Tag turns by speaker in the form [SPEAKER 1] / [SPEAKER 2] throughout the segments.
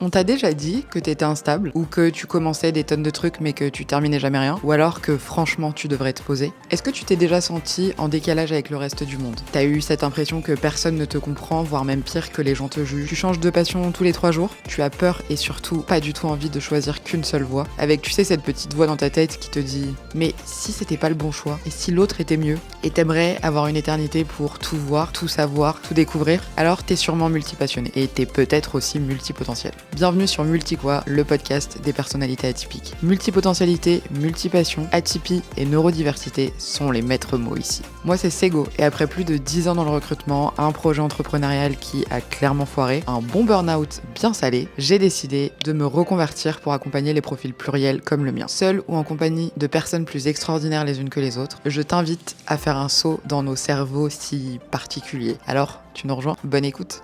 [SPEAKER 1] On t'a déjà dit que t'étais instable, ou que tu commençais des tonnes de trucs mais que tu terminais jamais rien, ou alors que franchement tu devrais te poser? Est-ce que tu t'es déjà senti en décalage avec le reste du monde? T'as eu cette impression que personne ne te comprend, voire même pire, que les gens te jugent? Tu changes de passion tous les 3 jours? Tu as peur et surtout pas du tout envie de choisir qu'une seule voie? Avec, tu sais, cette petite voix dans ta tête qui te dit « Mais si c'était pas le bon choix? Et si l'autre était mieux ?» Et t'aimerais avoir une éternité pour tout voir, tout savoir, tout découvrir? Alors t'es sûrement multipassionné, et t'es peut-être aussi multipotentiel. Bienvenue sur Multiquoi, le podcast des personnalités atypiques. Multipotentialité, multipassion, atypie et neurodiversité sont les maîtres mots ici. Moi c'est Sego, et après plus de 10 ans dans le recrutement, un projet entrepreneurial qui a clairement foiré, un bon burn-out bien salé, j'ai décidé de me reconvertir pour accompagner les profils pluriels comme le mien. Seul ou en compagnie de personnes plus extraordinaires les unes que les autres, je t'invite à faire un saut dans nos cerveaux si particuliers. Alors, tu nous rejoins? Bonne écoute!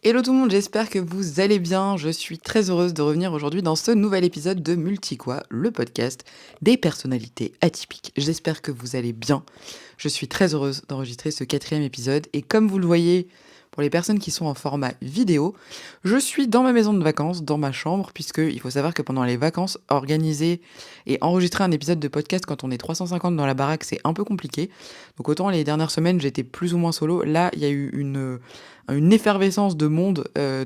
[SPEAKER 1] Hello tout le monde, j'espère que vous allez bien. Je suis très heureuse de revenir aujourd'hui dans ce nouvel épisode de Multiquoi, le podcast des personnalités atypiques. J'espère que vous allez bien. Je suis très heureuse d'enregistrer ce 4e épisode et comme vous le voyez, pour les personnes qui sont en format vidéo, je suis dans ma maison de vacances, dans ma chambre, puisque il faut savoir que pendant les vacances, organiser et enregistrer un épisode de podcast quand on est 350 dans la baraque, c'est un peu compliqué. Donc autant les dernières semaines, j'étais plus ou moins solo. Là, il y a eu une effervescence de monde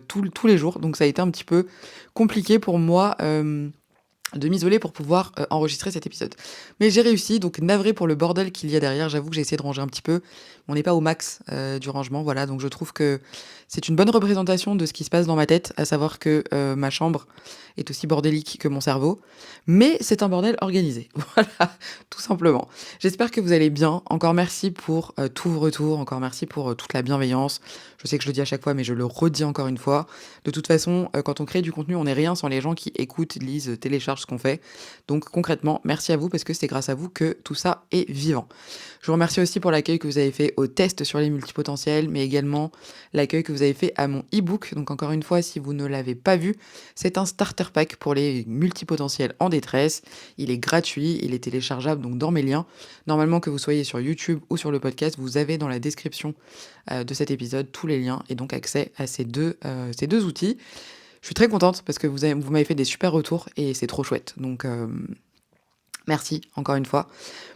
[SPEAKER 1] tous les jours, donc ça a été un petit peu compliqué pour moi de m'isoler pour pouvoir enregistrer cet épisode. Mais j'ai réussi, donc navré pour le bordel qu'il y a derrière, j'avoue que j'ai essayé de ranger un petit peu, on n'est pas au max du rangement, voilà, donc je trouve que c'est une bonne représentation de ce qui se passe dans ma tête, à savoir que ma chambre est aussi bordélique que mon cerveau, mais c'est un bordel organisé, voilà, tout simplement. J'espère que vous allez bien, encore merci pour tous vos retours, encore merci pour toute la bienveillance, je sais que je le dis à chaque fois, mais je le redis encore une fois, de toute façon, quand on crée du contenu, on n'est rien sans les gens qui écoutent, lisent, téléchargent ce qu'on fait. Donc concrètement, merci à vous parce que c'est grâce à vous que tout ça est vivant. Je vous remercie aussi pour l'accueil que vous avez fait au test sur les multipotentiels, mais également l'accueil que vous avez fait à mon e-book. Donc encore une fois, si vous ne l'avez pas vu, c'est un starter pack pour les multipotentiels en détresse. Il est gratuit, il est téléchargeable donc dans mes liens. Normalement que vous soyez sur YouTube ou sur le podcast, vous avez dans la description de cet épisode tous les liens et donc accès à ces deux outils. Je suis très contente parce que vous m'avez fait des super retours et c'est trop chouette. Donc merci encore une fois.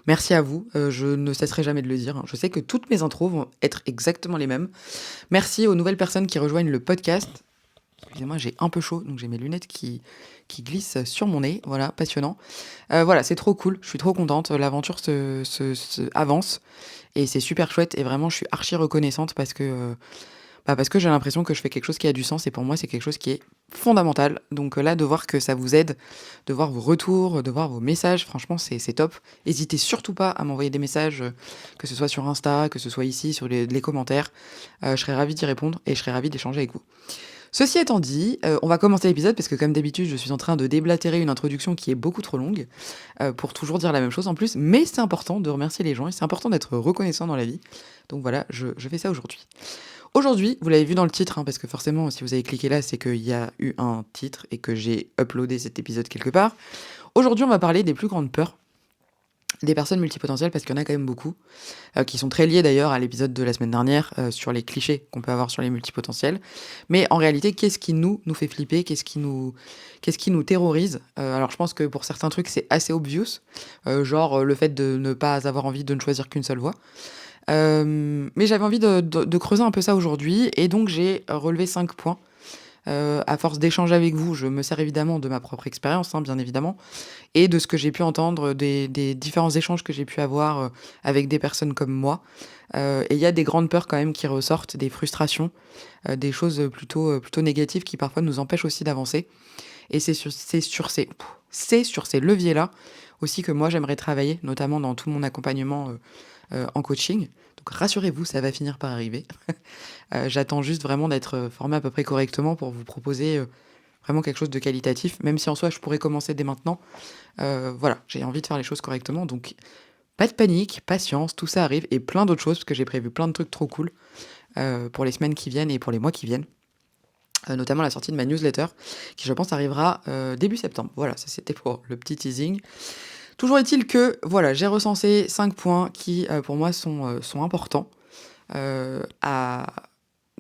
[SPEAKER 1] Merci à vous. Je ne cesserai jamais de le dire. Je sais que toutes mes intros vont être exactement les mêmes. Merci aux nouvelles personnes qui rejoignent le podcast. Excusez-moi, j'ai un peu chaud, donc j'ai mes lunettes qui glissent sur mon nez. Voilà, passionnant. Voilà, c'est trop cool. Je suis trop contente. L'aventure se avance et c'est super chouette. Et vraiment, je suis archi reconnaissante parce que j'ai l'impression que je fais quelque chose qui a du sens et pour moi c'est quelque chose qui est fondamental. Donc là, de voir que ça vous aide, de voir vos retours, de voir vos messages, franchement c'est top. N'hésitez surtout pas à m'envoyer des messages, que ce soit sur Insta, que ce soit ici, sur les commentaires. Je serais ravie d'y répondre et je serais ravie d'échanger avec vous. Ceci étant dit, on va commencer l'épisode parce que comme d'habitude, je suis en train de déblatérer une introduction qui est beaucoup trop longue pour toujours dire la même chose en plus, mais c'est important de remercier les gens et c'est important d'être reconnaissant dans la vie. Donc voilà, je fais ça aujourd'hui. Aujourd'hui, vous l'avez vu dans le titre, parce que forcément, si vous avez cliqué là, c'est qu'il y a eu un titre et que j'ai uploadé cet épisode quelque part. Aujourd'hui, on va parler des plus grandes peurs des personnes multipotentielles, parce qu'il y en a quand même beaucoup, qui sont très liés d'ailleurs à l'épisode de la semaine dernière sur les clichés qu'on peut avoir sur les multipotentiels. Mais en réalité, qu'est-ce qui nous fait flipper? Qu'est-ce qui nous terrorise? Alors je pense que pour certains trucs, c'est assez obvious, genre le fait de ne pas avoir envie de ne choisir qu'une seule voie. Mais j'avais envie de creuser un peu ça aujourd'hui et donc j'ai relevé 5 points. À force d'échanger avec vous, je me sers évidemment de ma propre expérience, bien évidemment, et de ce que j'ai pu entendre des différents échanges que j'ai pu avoir avec des personnes comme moi. Et il y a des grandes peurs quand même qui ressortent, des frustrations, des choses plutôt négatives qui parfois nous empêchent aussi d'avancer. Et c'est sur ces leviers-là aussi que moi j'aimerais travailler, notamment dans tout mon accompagnement en coaching. Donc rassurez-vous, ça va finir par arriver. J'attends juste vraiment d'être formé à peu près correctement pour vous proposer vraiment quelque chose de qualitatif, même si en soi je pourrais commencer dès maintenant. Voilà, j'ai envie de faire les choses correctement, donc pas de panique, patience, tout ça arrive, et plein d'autres choses, parce que j'ai prévu plein de trucs trop cool pour les semaines qui viennent et pour les mois qui viennent. Notamment la sortie de ma newsletter, qui je pense arrivera début septembre. Voilà, ça c'était pour le petit teasing. Toujours est-il que, voilà, j'ai recensé 5 points qui, pour moi, sont importants à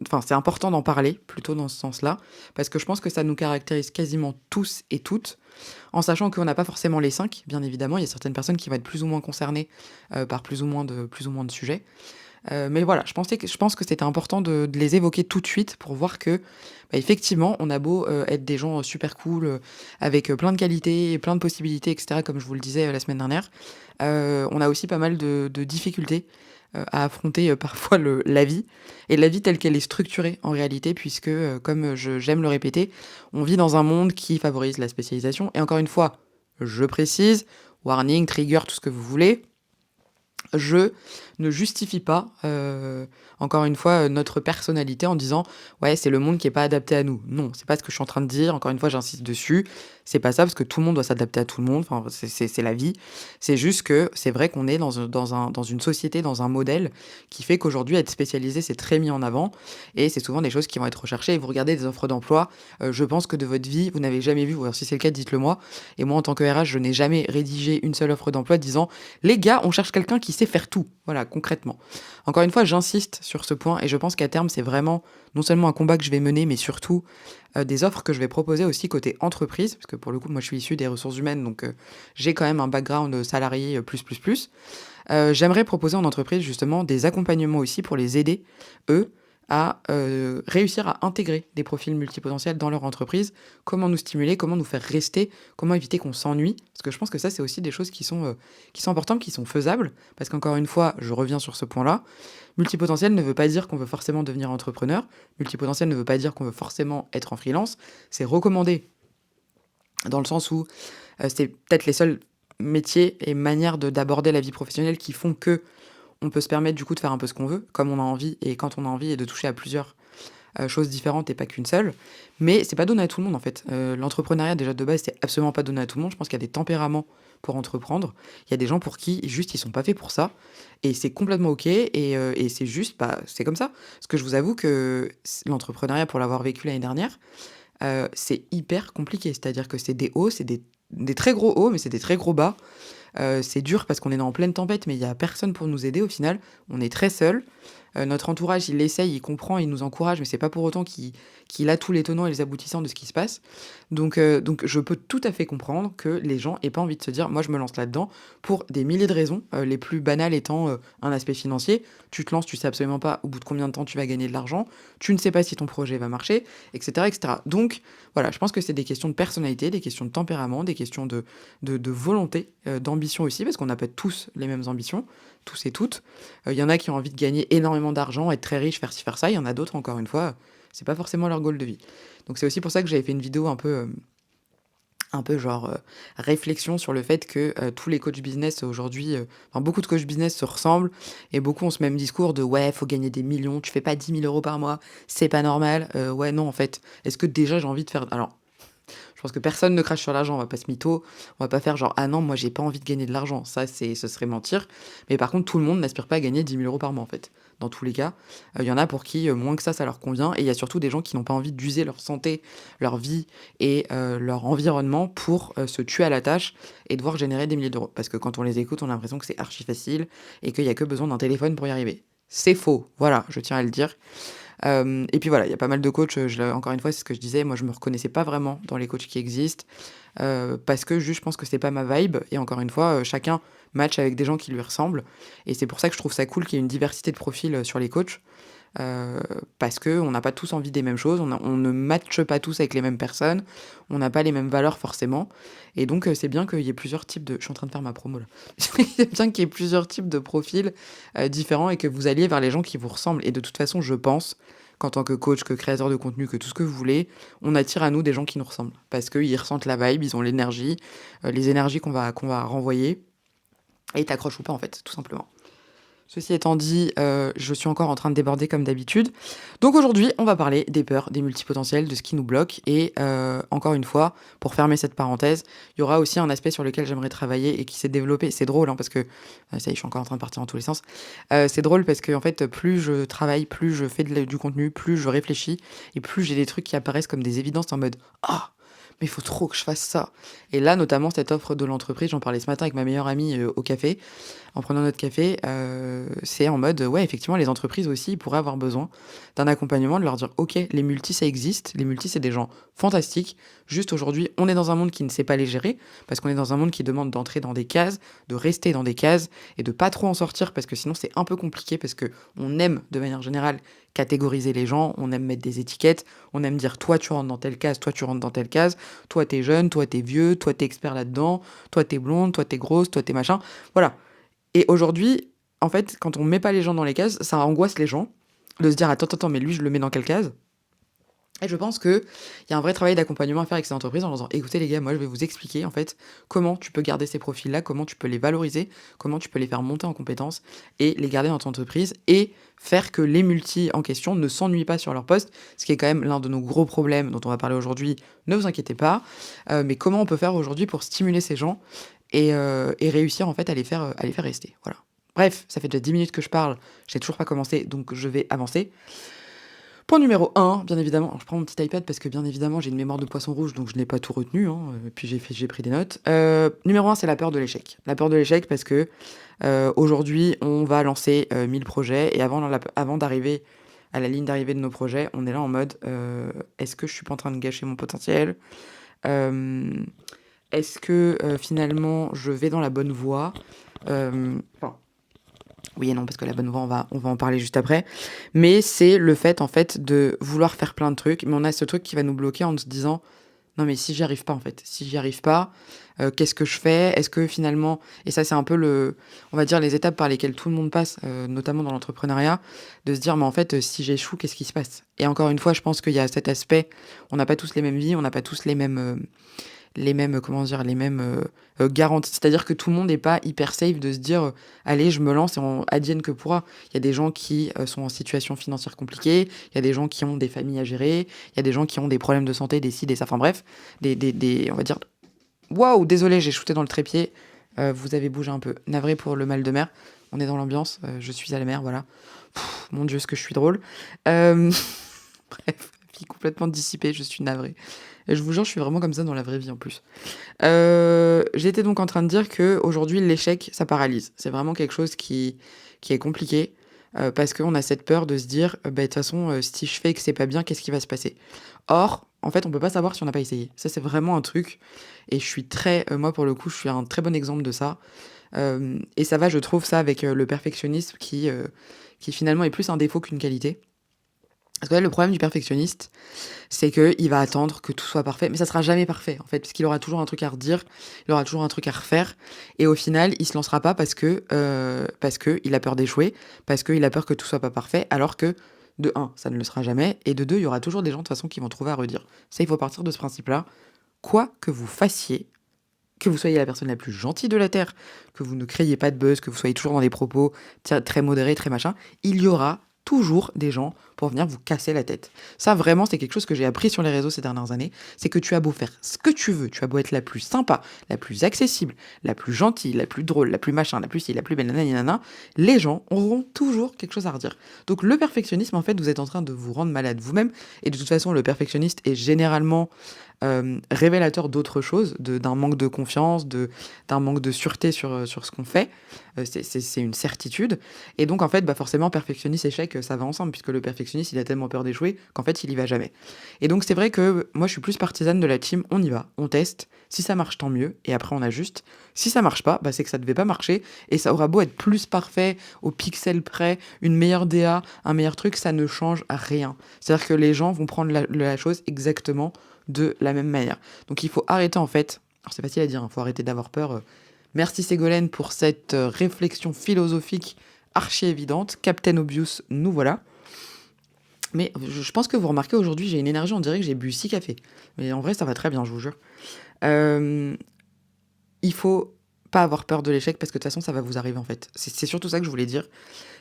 [SPEAKER 1] enfin, c'est important d'en parler, plutôt dans ce sens-là, parce que je pense que ça nous caractérise quasiment tous et toutes, en sachant qu'on n'a pas forcément les 5, bien évidemment. Il y a certaines personnes qui vont être plus ou moins concernées par plus ou moins de sujets. Mais voilà, je pense que c'était important de les évoquer tout de suite pour voir que, bah, effectivement, on a beau être des gens super cool, avec plein de qualités, et plein de possibilités, etc., comme je vous le disais la semaine dernière, on a aussi pas mal de difficultés à affronter parfois la vie, et la vie telle qu'elle est structurée en réalité, puisque, comme j'aime le répéter, on vit dans un monde qui favorise la spécialisation. Et encore une fois, je précise, warning, trigger, tout ce que vous voulez, je ne justifie pas, encore une fois, notre personnalité en disant: «Ouais, c'est le monde qui est pas adapté à nous». Non, c'est pas ce que je suis en train de dire, encore une fois, j'insiste dessus. C'est pas ça, parce que tout le monde doit s'adapter à tout le monde, enfin, c'est la vie. C'est juste que c'est vrai qu'on est dans une société, dans un modèle qui fait qu'aujourd'hui, être spécialisé, c'est très mis en avant, et c'est souvent des choses qui vont être recherchées. Et vous regardez des offres d'emploi, je pense que de votre vie, vous n'avez jamais vu, ou alors si c'est le cas, dites-le moi. Et moi, en tant que RH, je n'ai jamais rédigé une seule offre d'emploi disant: les gars, on cherche quelqu'un qui sait faire tout. Voilà, concrètement. Encore une fois, j'insiste sur ce point, et je pense qu'à terme, c'est vraiment non seulement un combat que je vais mener, mais surtout des offres que je vais proposer aussi côté entreprise, parce que pour le coup, moi, je suis issu des ressources humaines, donc j'ai quand même un background salarié plus. J'aimerais proposer en entreprise justement des accompagnements aussi pour les aider, eux, à réussir à intégrer des profils multipotentiels dans leur entreprise. Comment nous stimuler, comment nous faire rester, comment éviter qu'on s'ennuie. Parce que je pense que ça, c'est aussi des choses qui sont importantes, qui sont faisables. Parce qu'encore une fois, je reviens sur ce point-là. Multipotentiel ne veut pas dire qu'on veut forcément devenir entrepreneur. Multipotentiel ne veut pas dire qu'on veut forcément être en freelance. C'est recommandé dans le sens où c'est peut-être les seuls métiers et manières d'aborder la vie professionnelle qui font que on peut se permettre du coup de faire un peu ce qu'on veut, comme on a envie et quand on a envie, et de toucher à plusieurs choses différentes et pas qu'une seule. Mais c'est pas donné à tout le monde en fait. L'entrepreneuriat déjà de base, c'est absolument pas donné à tout le monde. Je pense qu'il y a des tempéraments pour entreprendre. Il y a des gens pour qui juste ils sont pas faits pour ça, et c'est complètement ok. Et c'est juste, bah, c'est comme ça. Parce que je vous avoue que l'entrepreneuriat, pour l'avoir vécu l'année dernière, c'est hyper compliqué. C'est-à-dire que c'est des hauts, c'est des très gros hauts, mais c'est des très gros bas. C'est dur parce qu'on est en pleine tempête, mais il y a personne pour nous aider au final. On est très seul. Notre entourage, il essaye, il comprend, il nous encourage, mais c'est pas pour autant qu'il a tous les tenants et les aboutissants de ce qui se passe. Donc je peux tout à fait comprendre que les gens aient pas envie de se dire: «Moi, je me lance là-dedans», pour des milliers de raisons, les plus banales étant, un aspect financier. Tu te lances, tu sais absolument pas au bout de combien de temps tu vas gagner de l'argent, tu ne sais pas si ton projet va marcher, et cetera, et cetera. Donc voilà, je pense que c'est des questions de personnalité, des questions de tempérament, des questions de volonté, d'ambition aussi, parce qu'on n'a pas tous les mêmes ambitions, tous et toutes. Il y en a qui ont envie de gagner énormément d'argent, être très riche, faire ci, faire ça. Il y en a d'autres, encore une fois, c'est pas forcément leur goal de vie. Donc c'est aussi pour ça que j'avais fait une vidéo un peu genre réflexion sur le fait que tous les coachs business aujourd'hui, enfin beaucoup de coachs business se ressemblent, et beaucoup ont ce même discours de: ouais, faut gagner des millions, tu fais pas 10 000 € par mois, c'est pas normal. Ouais, non, en fait, est-ce que déjà j'ai envie de faire. Alors, je pense que personne ne crache sur l'argent, on va pas se mytho, on va pas faire genre: ah non, moi j'ai pas envie de gagner de l'argent, ça ce serait mentir. Mais par contre, tout le monde n'aspire pas à gagner 10 000 € par mois en fait. Dans tous les cas, il y en a pour qui moins que ça leur convient, et il y a surtout des gens qui n'ont pas envie d'user leur santé, leur vie et leur environnement pour se tuer à la tâche et devoir générer des milliers d'euros. Parce que quand on les écoute, on a l'impression que c'est archi facile et qu'il y a que besoin d'un téléphone pour y arriver. C'est faux, voilà, je tiens à le dire. Et puis voilà, il y a pas mal de coachs, encore une fois, c'est ce que je disais, moi je me reconnaissais pas vraiment dans les coachs qui existent, parce que juste je pense que c'est pas ma vibe, et encore une fois, chacun match avec des gens qui lui ressemblent, et c'est pour ça que je trouve ça cool qu'il y ait une diversité de profils sur les coachs, parce qu'on n'a pas tous envie des mêmes choses, on ne matche pas tous avec les mêmes personnes, on n'a pas les mêmes valeurs forcément, et donc c'est bien qu'il y ait plusieurs types de... Je suis en train de faire ma promo là. C'est bien qu'il y ait plusieurs types de profils différents, et que vous alliez vers les gens qui vous ressemblent. Et de toute façon, je pense qu'en tant que coach, que créateur de contenu, que tout ce que vous voulez, on attire à nous des gens qui nous ressemblent. Parce qu'ils ressentent la vibe, ils ont l'énergie, les énergies qu'on va renvoyer, et t'accroches ou pas en fait, tout simplement. Ceci étant dit, je suis encore en train de déborder comme d'habitude. Donc aujourd'hui, on va parler des peurs, des multipotentiels, de ce qui nous bloque. Et encore une fois, pour fermer cette parenthèse, il y aura aussi un aspect sur lequel j'aimerais travailler et qui s'est développé. C'est drôle, hein, parce que... ça y est, je suis encore en train de partir dans tous les sens. C'est drôle parce que, en fait, plus je travaille, plus je fais du contenu, plus je réfléchis, et plus j'ai des trucs qui apparaissent comme des évidences en mode: ah, mais il faut trop que je fasse ça. Et là, notamment, cette offre de l'entreprise, j'en parlais ce matin avec ma meilleure amie au café. en prenant notre café, c'est en mode, ouais, effectivement, les entreprises aussi, ils pourraient avoir besoin d'un accompagnement, de leur dire: «OK, les multis, ça existe. Les multis, c'est des gens fantastiques. Juste aujourd'hui, on est dans un monde qui ne sait pas les gérer, parce qu'on est dans un monde qui demande d'entrer dans des cases, de rester dans des cases et de pas trop en sortir parce que sinon c'est un peu compliqué parce qu'on aime, de manière générale, catégoriser les gens, on aime mettre des étiquettes, on aime dire: «Toi, tu rentres dans telle case, toi, tu rentres dans telle case, toi, t'es jeune, toi, t'es vieux, toi, t'es expert là-dedans, toi, t'es blonde, toi, t'es grosse, toi, t'es machin». Voilà. Et aujourd'hui, en fait, quand on met pas les gens dans les cases, ça angoisse les gens de se dire: «Attends, attends, mais lui, je le mets dans quelle case?» Et je pense qu'il y a un vrai travail d'accompagnement à faire avec ces entreprises en leur disant: «Écoutez les gars, moi je vais vous expliquer en fait comment tu peux garder ces profils-là, comment tu peux les valoriser, comment tu peux les faire monter en compétences et les garder dans ton entreprise et faire que les multis en question ne s'ennuient pas sur leur poste», ce qui est quand même l'un de nos gros problèmes dont on va parler aujourd'hui, ne vous inquiétez pas. Mais comment on peut faire aujourd'hui pour stimuler ces gens et réussir en fait à les faire rester, voilà. Bref, ça fait déjà 10 minutes que je parle, j'ai toujours pas commencé, donc je vais avancer. Point numéro 1, bien évidemment, alors je prends mon petit iPad parce que bien évidemment j'ai une mémoire de poisson rouge donc je n'ai pas tout retenu, hein, puis j'ai pris des notes. Numéro 1, c'est la peur de l'échec. La peur de l'échec parce que aujourd'hui on va lancer 1000 projets et avant d'arriver à la ligne d'arrivée de nos projets, on est là en mode est-ce que je suis pas en train de gâcher mon potentiel? Euh, Est-ce que finalement je vais dans la bonne voie? Enfin, oui et non, parce que la bonne voie, on va en parler juste après. Mais c'est le fait, en fait, de vouloir faire plein de trucs, mais on a ce truc qui va nous bloquer en se disant: «Non, mais si j'y arrive pas, en fait, si j'y arrive pas, qu'est-ce que je fais? Est-ce que finalement» et ça, c'est un peu on va dire, les étapes par lesquelles tout le monde passe, notamment dans l'entrepreneuriat, de se dire: «Mais en fait, si j'échoue, qu'est-ce qui se passe?» Et encore une fois, je pense qu'il y a cet aspect, on n'a pas tous les mêmes vies, on n'a pas tous les mêmes, comment dire? Les mêmes, garanties. C'est-à-dire que tout le monde n'est pas hyper safe de se dire, «Allez, je me lance et on advienne que pourra». Il y a des gens qui, sont en situation financière compliquée, il y a des gens qui ont des familles à gérer, il y a des gens qui ont des problèmes de santé, des ci, des ça, enfin bref, des on va dire waouh, désolé, j'ai shooté dans le trépied, vous avez bougé un peu. Navré pour le mal de mer, on est dans l'ambiance, je suis à la mer, voilà. Mon Dieu, ce que je suis drôle. Hem, bref, vie complètement dissipée, je suis navrée. Et je vous jure, je suis vraiment comme ça dans la vraie vie en plus. J'étais donc en train de dire qu'aujourd'hui, l'échec, ça paralyse. C'est vraiment quelque chose qui est compliqué parce qu'on a cette peur de se dire, bah, de toute façon, si je fais et que c'est pas bien, qu'est-ce qui va se passer? Or, en fait, on peut pas savoir si on n'a pas essayé. Ça, c'est vraiment un truc. Et je suis très, moi, pour le coup, je suis un très bon exemple de ça. Et ça va, je trouve ça avec le perfectionnisme qui finalement est plus un défaut qu'une qualité. Parce que là, le problème du perfectionniste, c'est qu'il va attendre que tout soit parfait, mais ça sera jamais parfait, en fait, parce qu'il aura toujours un truc à redire, il aura toujours un truc à refaire, et au final, il se lancera pas parce que il a peur d'échouer, parce qu'il a peur que tout soit pas parfait, alors que, de un, ça ne le sera jamais, et de deux, il y aura toujours des gens, de toute façon, qui vont trouver à redire. Ça, il faut partir de ce principe-là. Quoi que vous fassiez, que vous soyez la personne la plus gentille de la Terre, que vous ne créiez pas de buzz, que vous soyez toujours dans des propos très modérés, très machin, il y aura toujours des gens pour venir vous casser la tête. Ça, vraiment, c'est quelque chose que j'ai appris sur les réseaux ces dernières années. C'est que tu as beau faire ce que tu veux, tu as beau être la plus sympa, la plus accessible, la plus gentille, la plus drôle, la plus machin, la plus ci, la plus belle, nanana, les gens auront toujours quelque chose à redire. Donc le perfectionnisme, en fait, vous êtes en train de vous rendre malade vous-même. Et de toute façon, le perfectionniste est généralement révélateur d'autre chose, d'un manque de confiance, d'un manque de sûreté sur ce qu'on fait. C'est une certitude. Et donc, en fait, bah forcément, perfectionniste, échec, ça va ensemble, puisque le perfectionniste, il a tellement peur d'échouer qu'en fait, il y va jamais. Et donc, c'est vrai que moi, je suis plus partisane de la team, on y va, on teste. Si ça marche, tant mieux, et après, on ajuste. Si ça marche pas, bah, c'est que ça devait pas marcher, et ça aura beau être plus parfait, au pixel près, une meilleure DA, un meilleur truc, ça ne change rien. C'est-à-dire que les gens vont prendre la chose exactement de la même manière. Donc il faut arrêter en fait, alors c'est facile à dire, il faut arrêter d'avoir peur. Merci Ségolène pour cette réflexion philosophique archi évidente. Captain Obvious, nous voilà. Mais je pense que vous remarquez aujourd'hui, j'ai une énergie, on dirait que j'ai bu 6 cafés. Mais en vrai, ça va très bien, je vous jure. Euh, il faut pas avoir peur de l'échec parce que de toute façon, ça va vous arriver en fait. C'est surtout ça que je voulais dire.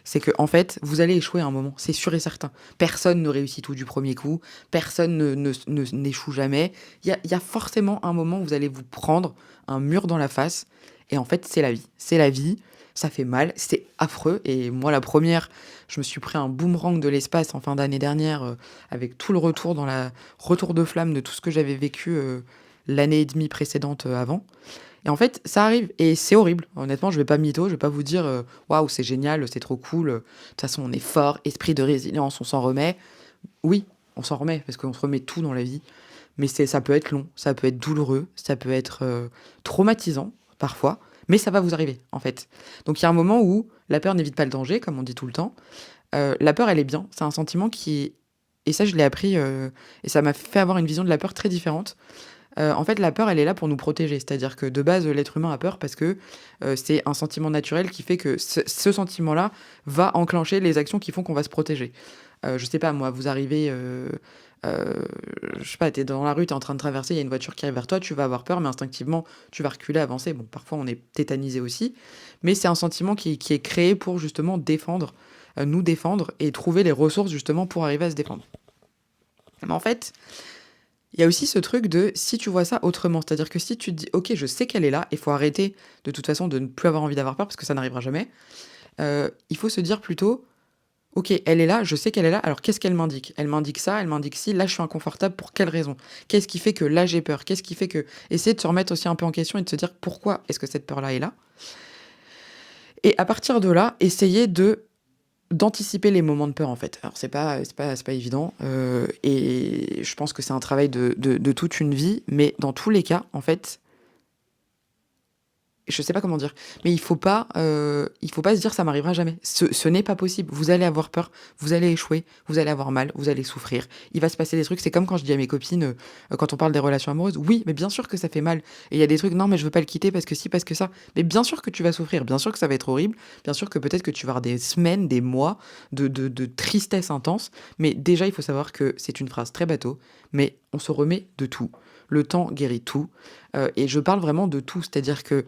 [SPEAKER 1] C'est que en fait, vous allez échouer à un moment, c'est sûr et certain. Personne ne réussit tout du premier coup, personne n'échoue jamais. Il y a forcément un moment où vous allez vous prendre un mur dans la face, et en fait, c'est la vie. C'est la vie, ça fait mal, c'est affreux, et moi, la première, je me suis pris un boomerang de l'espace en fin d'année dernière, avec tout le retour de flamme de tout ce que j'avais vécu l'année et demie précédente avant. Et en fait, ça arrive et c'est horrible. Honnêtement, je vais pas mytho, je vais pas vous dire waouh, c'est génial, c'est trop cool. De toute façon, on est fort, esprit de résilience, on s'en remet. Oui, on s'en remet parce qu'on se remet tout dans la vie. Mais ça peut être long, ça peut être douloureux, ça peut être traumatisant parfois, mais ça va vous arriver en fait. Donc il y a un moment où la peur n'évite pas le danger, comme on dit tout le temps. La peur, elle est bien. C'est un sentiment qui... Et ça, je l'ai appris, et ça m'a fait avoir une vision de la peur très différente. En fait, la peur, elle est là pour nous protéger. C'est-à-dire que de base, l'être humain a peur parce que c'est un sentiment naturel qui fait que ce sentiment-là va enclencher les actions qui font qu'on va se protéger. Je sais pas, moi, vous arrivez, je sais pas, t'es dans la rue, t'es en train de traverser, il y a une voiture qui arrive vers toi, tu vas avoir peur, mais instinctivement, tu vas reculer, avancer. Bon, parfois, on est tétanisé aussi, mais c'est un sentiment qui est créé pour justement défendre, nous défendre et trouver les ressources justement pour arriver à se défendre. Mais en fait, il y a aussi ce truc de si tu vois ça autrement, c'est-à-dire que si tu te dis, ok, je sais qu'elle est là, il faut arrêter de toute façon de ne plus avoir envie d'avoir peur parce que ça n'arrivera jamais, il faut se dire plutôt, ok, elle est là, je sais qu'elle est là, alors qu'est-ce qu'elle m'indique? Elle m'indique ça, elle m'indique ci, là je suis inconfortable, pour quelle raison? Qu'est-ce qui fait que là j'ai peur? Qu'est-ce qui fait que... Essayer de se remettre aussi un peu en question et de se dire pourquoi est-ce que cette peur-là est là? Et à partir de là, essayer d'anticiper les moments de peur en fait. Alors c'est pas évident, et je pense que c'est un travail de toute une vie, mais dans tous les cas, en fait, je sais pas comment dire, mais il faut pas se dire ça m'arrivera jamais. Ce n'est pas possible. Vous allez avoir peur, vous allez échouer, vous allez avoir mal, vous allez souffrir. Il va se passer des trucs. C'est comme quand je dis à mes copines, quand on parle des relations amoureuses, oui, mais bien sûr que ça fait mal. Et il y a des trucs, non, mais je veux pas le quitter parce que si, parce que ça. Mais bien sûr que tu vas souffrir, bien sûr que ça va être horrible, bien sûr que peut-être que tu vas avoir des semaines, des mois de tristesse intense. Mais déjà, il faut savoir que c'est une phrase très bateau, mais on se remet de tout. Le temps guérit tout. Et je parle vraiment de tout, c'est-à-dire que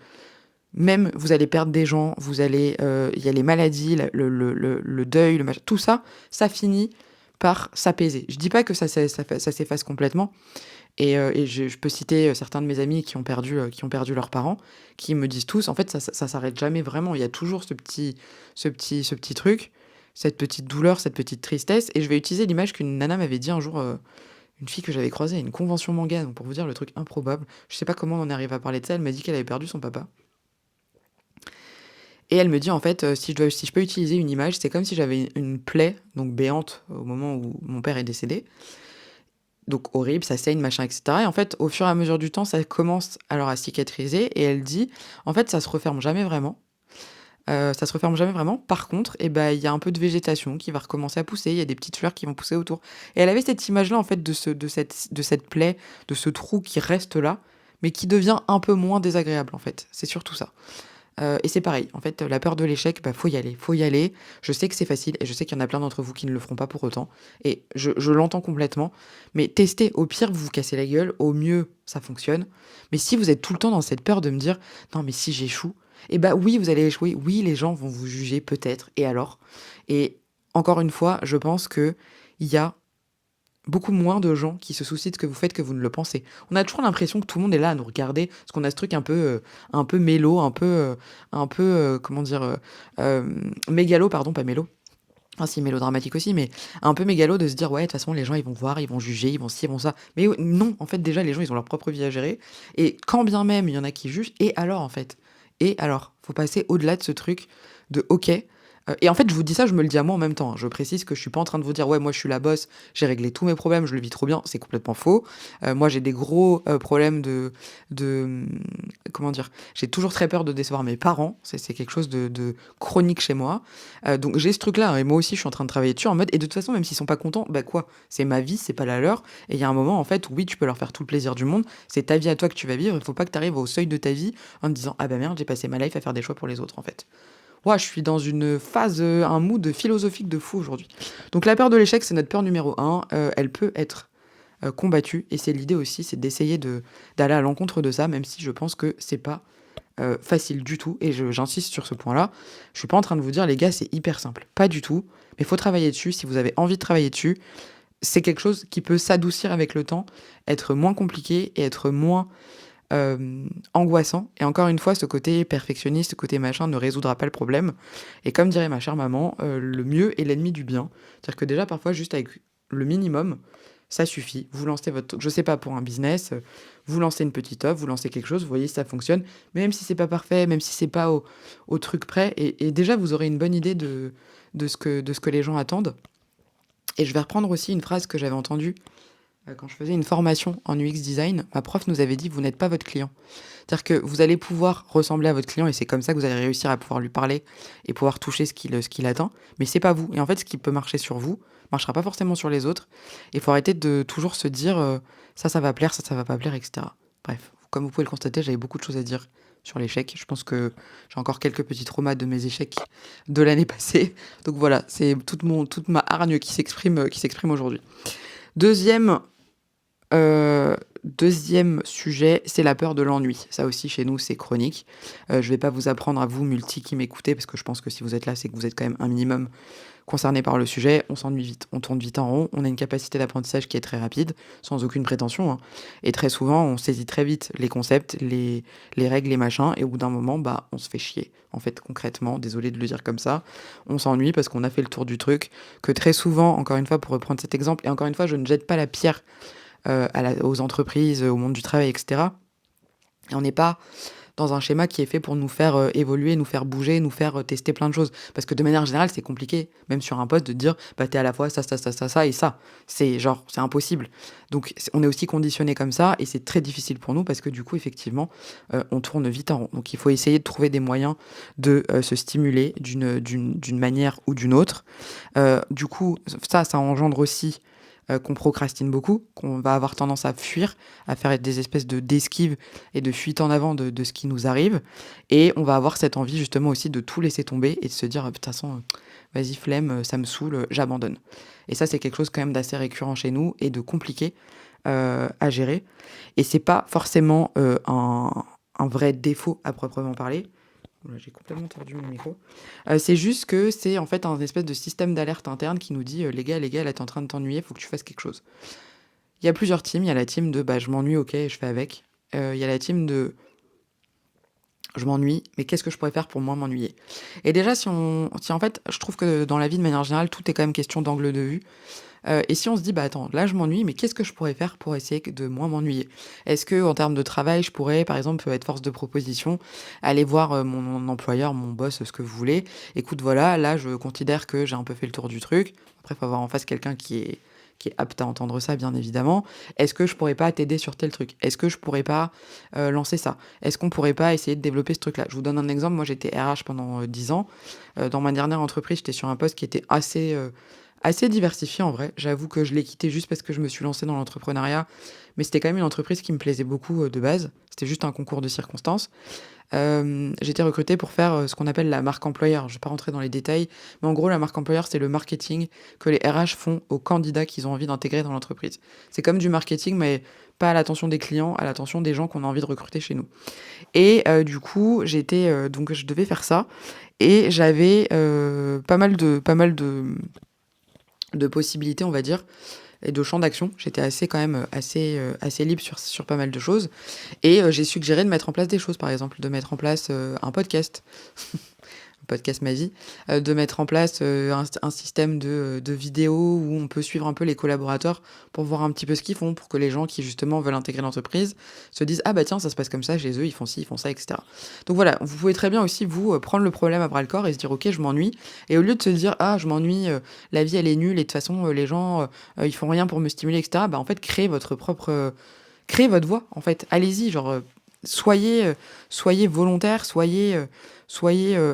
[SPEAKER 1] même vous allez perdre des gens, il y a les maladies, le deuil, tout ça, ça finit par s'apaiser. Je dis pas que ça s'efface complètement. Et je peux citer certains de mes amis qui ont perdu leurs parents, qui me disent tous, en fait, ça s'arrête jamais vraiment. Il y a toujours ce petit truc, cette petite douleur, cette petite tristesse. Et je vais utiliser l'image qu'une nana m'avait dit un jour, une fille que j'avais croisée à une convention manga, donc pour vous dire le truc improbable. Je sais pas comment on en est arrivé à parler de ça. Elle m'a dit qu'elle avait perdu son papa. Et elle me dit en fait, si je peux utiliser une image, c'est comme si j'avais une plaie, donc béante, au moment où mon père est décédé. Donc horrible, ça saigne, machin, etc. Et en fait, au fur et à mesure du temps, ça commence alors à cicatriser. Et elle dit, en fait, ça se referme jamais vraiment. Ça se referme jamais vraiment. Par contre, eh ben, il y a un peu de végétation qui va recommencer à pousser. Il y a des petites fleurs qui vont pousser autour. Et elle avait cette image-là, en fait, de cette plaie, de ce trou qui reste là, mais qui devient un peu moins désagréable, en fait. C'est surtout ça. Et c'est pareil, en fait, la peur de l'échec, bah, faut y aller, faut y aller. Je sais que c'est facile et je sais qu'il y en a plein d'entre vous qui ne le feront pas pour autant. Et je l'entends complètement. Mais testez, au pire, vous vous cassez la gueule, au mieux, ça fonctionne. Mais si vous êtes tout le temps dans cette peur de me dire, non, mais si j'échoue, eh bah oui, vous allez échouer. Oui, les gens vont vous juger, peut-être. Et alors? Et encore une fois, je pense que il y a beaucoup moins de gens qui se soucient de ce que vous faites que vous ne le pensez. On a toujours l'impression que tout le monde est là à nous regarder, parce qu'on a ce truc un peu mélo, comment dire, mégalo, pardon, pas mélo. Ah si, mélodramatique aussi, mais un peu mégalo de se dire, ouais, de toute façon, les gens, ils vont voir, ils vont juger, ils vont ci, ils vont ça. Mais non, en fait, déjà, les gens, ils ont leur propre vie à gérer. Et quand bien même, il y en a qui jugent, et alors, en fait? Et alors? Faut passer au-delà de ce truc de, ok, et en fait, je vous dis ça, je me le dis à moi en même temps, hein. Je précise que je suis pas en train de vous dire: «Ouais, moi, je suis la boss, j'ai réglé tous mes problèmes, je le vis trop bien». C'est complètement faux. Moi, j'ai des gros, problèmes comment dire? J'ai toujours très peur de décevoir mes parents. C'est quelque chose de chronique chez moi. Donc j'ai ce truc-là, hein, et moi aussi, je suis en train de travailler dessus en mode et de toute façon, même s'ils sont pas contents, bah, quoi? C'est ma vie, c'est pas la leur et il y a un moment, en fait, où oui, tu peux leur faire tout le plaisir du monde. C'est ta vie à toi que tu vas vivre. Il faut pas que tu arrives au seuil de ta vie en te disant: «Ah bah, merde, j'ai passé ma life à faire des choix pour les autres, en fait». Ouah, je suis dans une phase, un mood philosophique de fou aujourd'hui. Donc la peur de l'échec, c'est notre peur numéro un. Elle peut être combattue et c'est l'idée aussi, c'est d'essayer d'aller à l'encontre de ça, même si je pense que c'est pas facile du tout. Et j'insiste sur ce point-là. Je suis pas en train de vous dire, les gars, c'est hyper simple. Pas du tout. Mais il faut travailler dessus. Si vous avez envie de travailler dessus, c'est quelque chose qui peut s'adoucir avec le temps, être moins compliqué et être moins angoissant. Et encore une fois, ce côté perfectionniste, ce côté machin ne résoudra pas le problème. Et comme dirait ma chère maman, le mieux est l'ennemi du bien. C'est-à-dire que déjà, parfois, juste avec le minimum, ça suffit. Vous lancez votre truc, je sais pas, pour un business, vous lancez une petite offre, vous lancez quelque chose, vous voyez si ça fonctionne, même si c'est pas parfait, même si c'est pas au truc près et déjà vous aurez une bonne idée de ce que les gens attendent et je vais reprendre aussi une phrase que j'avais entendue, quand je faisais une formation en UX design. Ma prof nous avait dit: «Vous n'êtes pas votre client». C'est-à-dire que vous allez pouvoir ressembler à votre client et c'est comme ça que vous allez réussir à pouvoir lui parler et pouvoir toucher ce qu'il attend, mais c'est pas vous et en fait, ce qui peut marcher sur vous, marchera pas forcément sur les autres et il faut arrêter de toujours se dire, «Ça va plaire, ça va pas plaire» et cetera. Bref, comme vous pouvez le constater, j'avais beaucoup de choses à dire sur l'échec. Je pense que j'ai encore quelques petits traumas de mes échecs de l'année passée. Donc voilà, c'est toute ma hargne qui s'exprime aujourd'hui. Deuxième 2e sujet, c'est la peur de l'ennui. Ça aussi, chez nous, c'est chronique. Je vais pas vous apprendre à vous multi qui m'écoutez, parce que je pense que si vous êtes là, c'est que vous êtes quand même un minimum concerné par le sujet. On s'ennuie vite, on tourne vite en rond, on a une capacité d'apprentissage qui est très rapide, sans aucune prétention, hein. Et très souvent, on saisit très vite les concepts, les règles, les machins, et au bout d'un moment, bah, on se fait chier. En fait, concrètement, désolé de le dire comme ça, on s'ennuie parce qu'on a fait le tour du truc, que très souvent, encore une fois, pour reprendre cet exemple, et encore une fois, je ne jette pas la pierre aux entreprises, au monde du travail, etc. Et on n'est pas dans un schéma qui est fait pour nous faire évoluer, nous faire bouger, nous faire tester plein de choses. Parce que de manière générale, c'est compliqué, même sur un poste, de dire bah t'es à la fois ça, ça, ça, ça, ça et ça. C'est genre, c'est impossible. Donc on est aussi conditionné comme ça et c'est très difficile pour nous parce que du coup, effectivement, on tourne vite en rond. Donc il faut essayer de trouver des moyens de se stimuler d'une manière ou d'une autre. Du coup, ça engendre aussi qu'on procrastine beaucoup, qu'on va avoir tendance à fuir, à faire des espèces d'esquives et de fuite en avant de ce qui nous arrive. Et on va avoir cette envie justement aussi de tout laisser tomber et de se dire, de toute façon, vas-y, flemme, ça me saoule, j'abandonne. Et ça, c'est quelque chose quand même d'assez récurrent chez nous et de compliqué à gérer. Et c'est pas forcément un vrai défaut à proprement parler. Oula, j'ai complètement tordu mon micro. C'est juste que c'est en fait un espèce de système d'alerte interne qui nous dit les gars, là t'es en train de t'ennuyer, faut que tu fasses quelque chose. Il y a plusieurs teams. Il y a la team de bah, je m'ennuie, ok, je fais avec. Il y a la team de je m'ennuie, mais qu'est-ce que je pourrais faire pour moins m'ennuyer. Et déjà, si en fait, je trouve que dans la vie de manière générale, tout est quand même question d'angle de vue. Et si on se dit, bah attends, là je m'ennuie, mais qu'est-ce que je pourrais faire pour essayer de moins m'ennuyer? Est-ce que en termes de travail, je pourrais, par exemple, être force de proposition, aller voir mon employeur, mon boss, ce que vous voulez. Écoute, voilà, là je considère que j'ai un peu fait le tour du truc. Après, il faut avoir en face quelqu'un qui est apte à entendre ça, bien évidemment. Est-ce que je pourrais pas t'aider sur tel truc? Est-ce que je pourrais pas lancer ça? Est-ce qu'on pourrait pas essayer de développer ce truc-là? Je vous donne un exemple. Moi, j'étais RH pendant 10 ans. Dans ma dernière entreprise, j'étais sur un poste qui était assez diversifié en vrai. J'avoue que je l'ai quitté juste parce que je me suis lancée dans l'entrepreneuriat, mais c'était quand même une entreprise qui me plaisait beaucoup de base. C'était juste un concours de circonstances. J'ai été recrutée pour faire ce qu'on appelle la marque employeur. Je vais pas rentrer dans les détails, mais en gros, la marque employeur, c'est le marketing que les RH font aux candidats qu'ils ont envie d'intégrer dans l'entreprise. C'est comme du marketing, mais pas à l'attention des clients, à l'attention des gens qu'on a envie de recruter chez nous. Et du coup, donc je devais faire ça, et j'avais pas mal de possibilités, on va dire, et de champs d'action. J'étais quand même assez libre sur pas mal de choses. Et j'ai suggéré de mettre en place des choses, par exemple, de mettre en place un podcast. Podcast ma vie, de mettre en place un système de vidéos où on peut suivre un peu les collaborateurs pour voir un petit peu ce qu'ils font, pour que les gens qui justement veulent intégrer l'entreprise se disent ah bah tiens ça se passe comme ça chez eux, ils font ci, ils font ça, etc. Donc voilà, vous pouvez très bien aussi vous prendre le problème à bras le corps et se dire ok je m'ennuie, et au lieu de se dire ah je m'ennuie, la vie elle est nulle et de toute façon les gens ils font rien pour me stimuler, etc. Bah en fait créez créez votre voix en fait, allez-y, genre soyez volontaire, soyez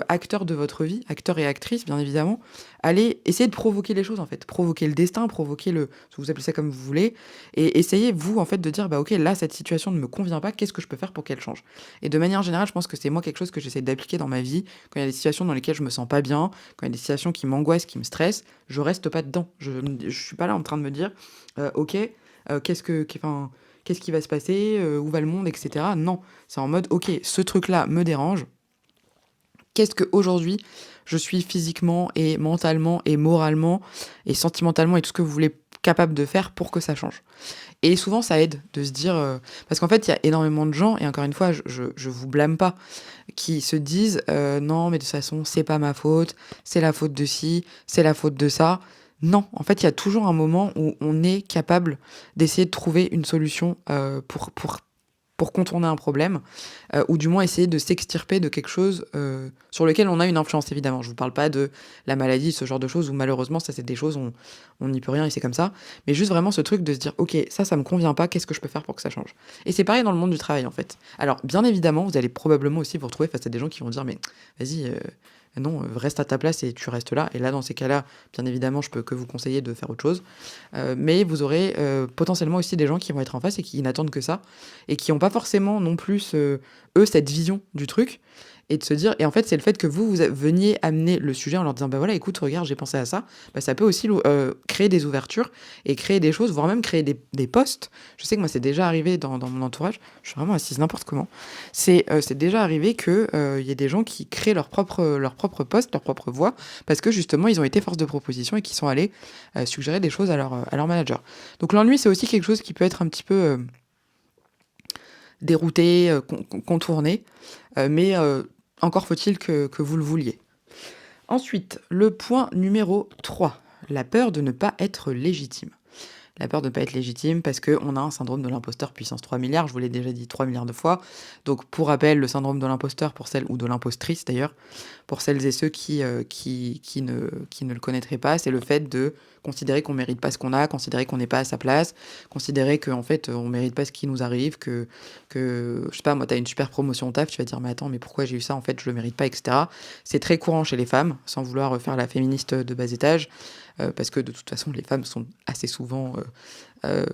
[SPEAKER 1] acteur de votre vie, acteur et actrice, bien évidemment. Allez essayer de provoquer les choses, en fait. Provoquer le destin, vous appelez ça comme vous voulez. Et essayez, vous, en fait, de dire, bah, ok, là, cette situation ne me convient pas, qu'est-ce que je peux faire pour qu'elle change? Et de manière générale, je pense que c'est moi quelque chose que j'essaie d'appliquer dans ma vie. Quand il y a des situations dans lesquelles je me sens pas bien, quand il y a des situations qui m'angoissent, qui me stressent, je reste pas dedans. Je suis pas là en train de me dire, ok, qu'est-ce qui va se passer, où va le monde, etc. Non, c'est en mode, ok, ce truc-là me dérange. Qu'est-ce que aujourd'hui je suis physiquement et mentalement et moralement et sentimentalement et tout ce que vous voulez capable de faire pour que ça change. Et souvent ça aide de se dire parce qu'en fait il y a énormément de gens, et encore une fois je vous blâme pas, qui se disent non mais de toute façon c'est pas ma faute, c'est la faute de ci, c'est la faute de ça. Non, en fait, il y a toujours un moment où on est capable d'essayer de trouver une solution, pour contourner un problème, ou du moins essayer de s'extirper de quelque chose, sur lequel on a une influence évidemment. Je vous parle pas de la maladie, ce genre de choses où malheureusement ça c'est des choses, on n'y peut rien et c'est comme ça. Mais juste vraiment ce truc de se dire: «OK, ça me convient pas, qu'est-ce que je peux faire pour que ça change?» Et c'est pareil dans le monde du travail en fait. Alors bien évidemment, vous allez probablement aussi vous retrouver face à des gens qui vont dire: «Mais vas-y, non, reste à ta place et tu restes là». Et là dans ces cas-là, bien évidemment, je peux que vous conseiller de faire autre chose. Mais vous aurez, potentiellement aussi des gens qui vont être en face et qui n'attendent que ça et qui ont pas forcément non plus, eux, cette vision du truc et de se dire et en fait, c'est le fait que vous veniez amener le sujet en leur disant: «Bah, voilà, écoute, regarde, j'ai pensé à ça». Bah, ça peut aussi créer des ouvertures et créer des choses, voire même créer des posts. Je sais que moi, c'est déjà arrivé dans mon entourage. Je suis vraiment assise n'importe comment. C'est déjà arrivé que, il y ait des gens qui créent leur propre post, leur propre voix parce que justement, ils ont été force de proposition et qu'ils sont allés, suggérer des choses à leur manager. Donc l'ennui, c'est aussi quelque chose qui peut être un petit peu, dérouté, contourné, mais encore faut-il que vous le vouliez. Ensuite, le point numéro 3, la peur de ne pas être légitime. La peur de ne pas être légitime parce qu'on a un syndrome de l'imposteur puissance 3 milliards, je vous l'ai déjà dit 3 milliards de fois. Donc pour rappel, le syndrome de l'imposteur pour celles ou de l'impostrice d'ailleurs, pour celles et ceux qui ne le connaîtraient pas, c'est le fait de considérer qu'on mérite pas ce qu'on a, considérer qu'on n'est pas à sa place, considérer qu'en fait on mérite pas ce qui nous arrive, que je sais pas, moi tu as une super promotion au taf, tu vas dire mais attends, mais pourquoi j'ai eu ça, en fait je le mérite pas, etc. C'est très courant chez les femmes, sans vouloir faire la féministe de bas étage, parce que de toute façon les femmes sont assez souvent euh,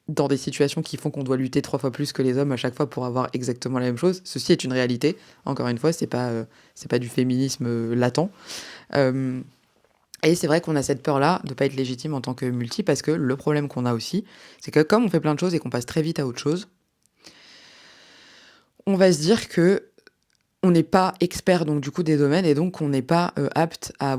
[SPEAKER 1] dans des situations qui font qu'on doit lutter 3 fois plus que les hommes à chaque fois pour avoir exactement la même chose. Ceci est une réalité. Encore une fois, c'est pas du féminisme latent. Euh, et c'est vrai qu'on a cette peur-là de pas être légitime en tant que multi parce que le problème qu'on a aussi, c'est que comme on fait plein de choses et qu'on passe très vite à autre chose, on va se dire que on n'est pas expert donc du coup des domaines et donc on n'est pas apte à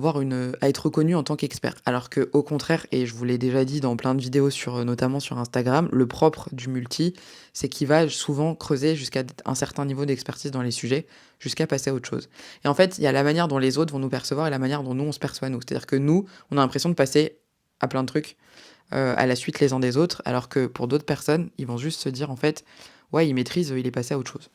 [SPEAKER 1] être reconnu en tant qu'expert. Alors que au contraire, et je vous l'ai déjà dit dans plein de vidéos notamment sur Instagram, le propre du multi, c'est qu'il va souvent creuser jusqu'à un certain niveau d'expertise dans les sujets, jusqu'à passer à autre chose. Et en fait, il y a la manière dont les autres vont nous percevoir et la manière dont nous on se perçoit nous. C'est-à-dire que nous, on a l'impression de passer à plein de trucs à la suite les uns des autres, alors que pour d'autres personnes, ils vont juste se dire en fait, ouais, il maîtrise, il est passé à autre chose.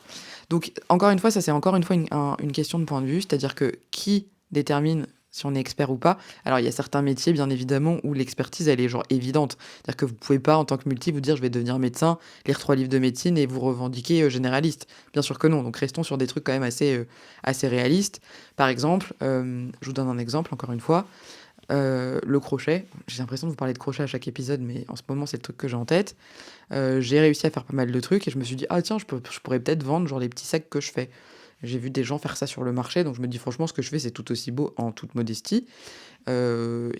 [SPEAKER 1] Donc, encore une fois, ça c'est encore une fois une question de point de vue, c'est-à-dire que qui détermine si on est expert ou pas? Alors, il y a certains métiers, bien évidemment, où l'expertise, elle est genre évidente. C'est-à-dire que vous pouvez pas, en tant que multi, vous dire je vais devenir médecin, lire 3 livres de médecine et vous revendiquer généraliste. Bien sûr que non. Donc, restons sur des trucs quand même assez réalistes. Par exemple, je vous donne un exemple, encore une fois. Le crochet, j'ai l'impression de vous parler de crochet à chaque épisode, mais en ce moment, c'est le truc que j'ai en tête. J'ai réussi à faire pas mal de trucs et je me suis dit: «Ah tiens, je pourrais peut-être vendre genre les petits sacs que je fais». J'ai vu des gens faire ça sur le marché, donc je me dis: «Franchement, ce que je fais, c'est tout aussi beau en toute modestie». Et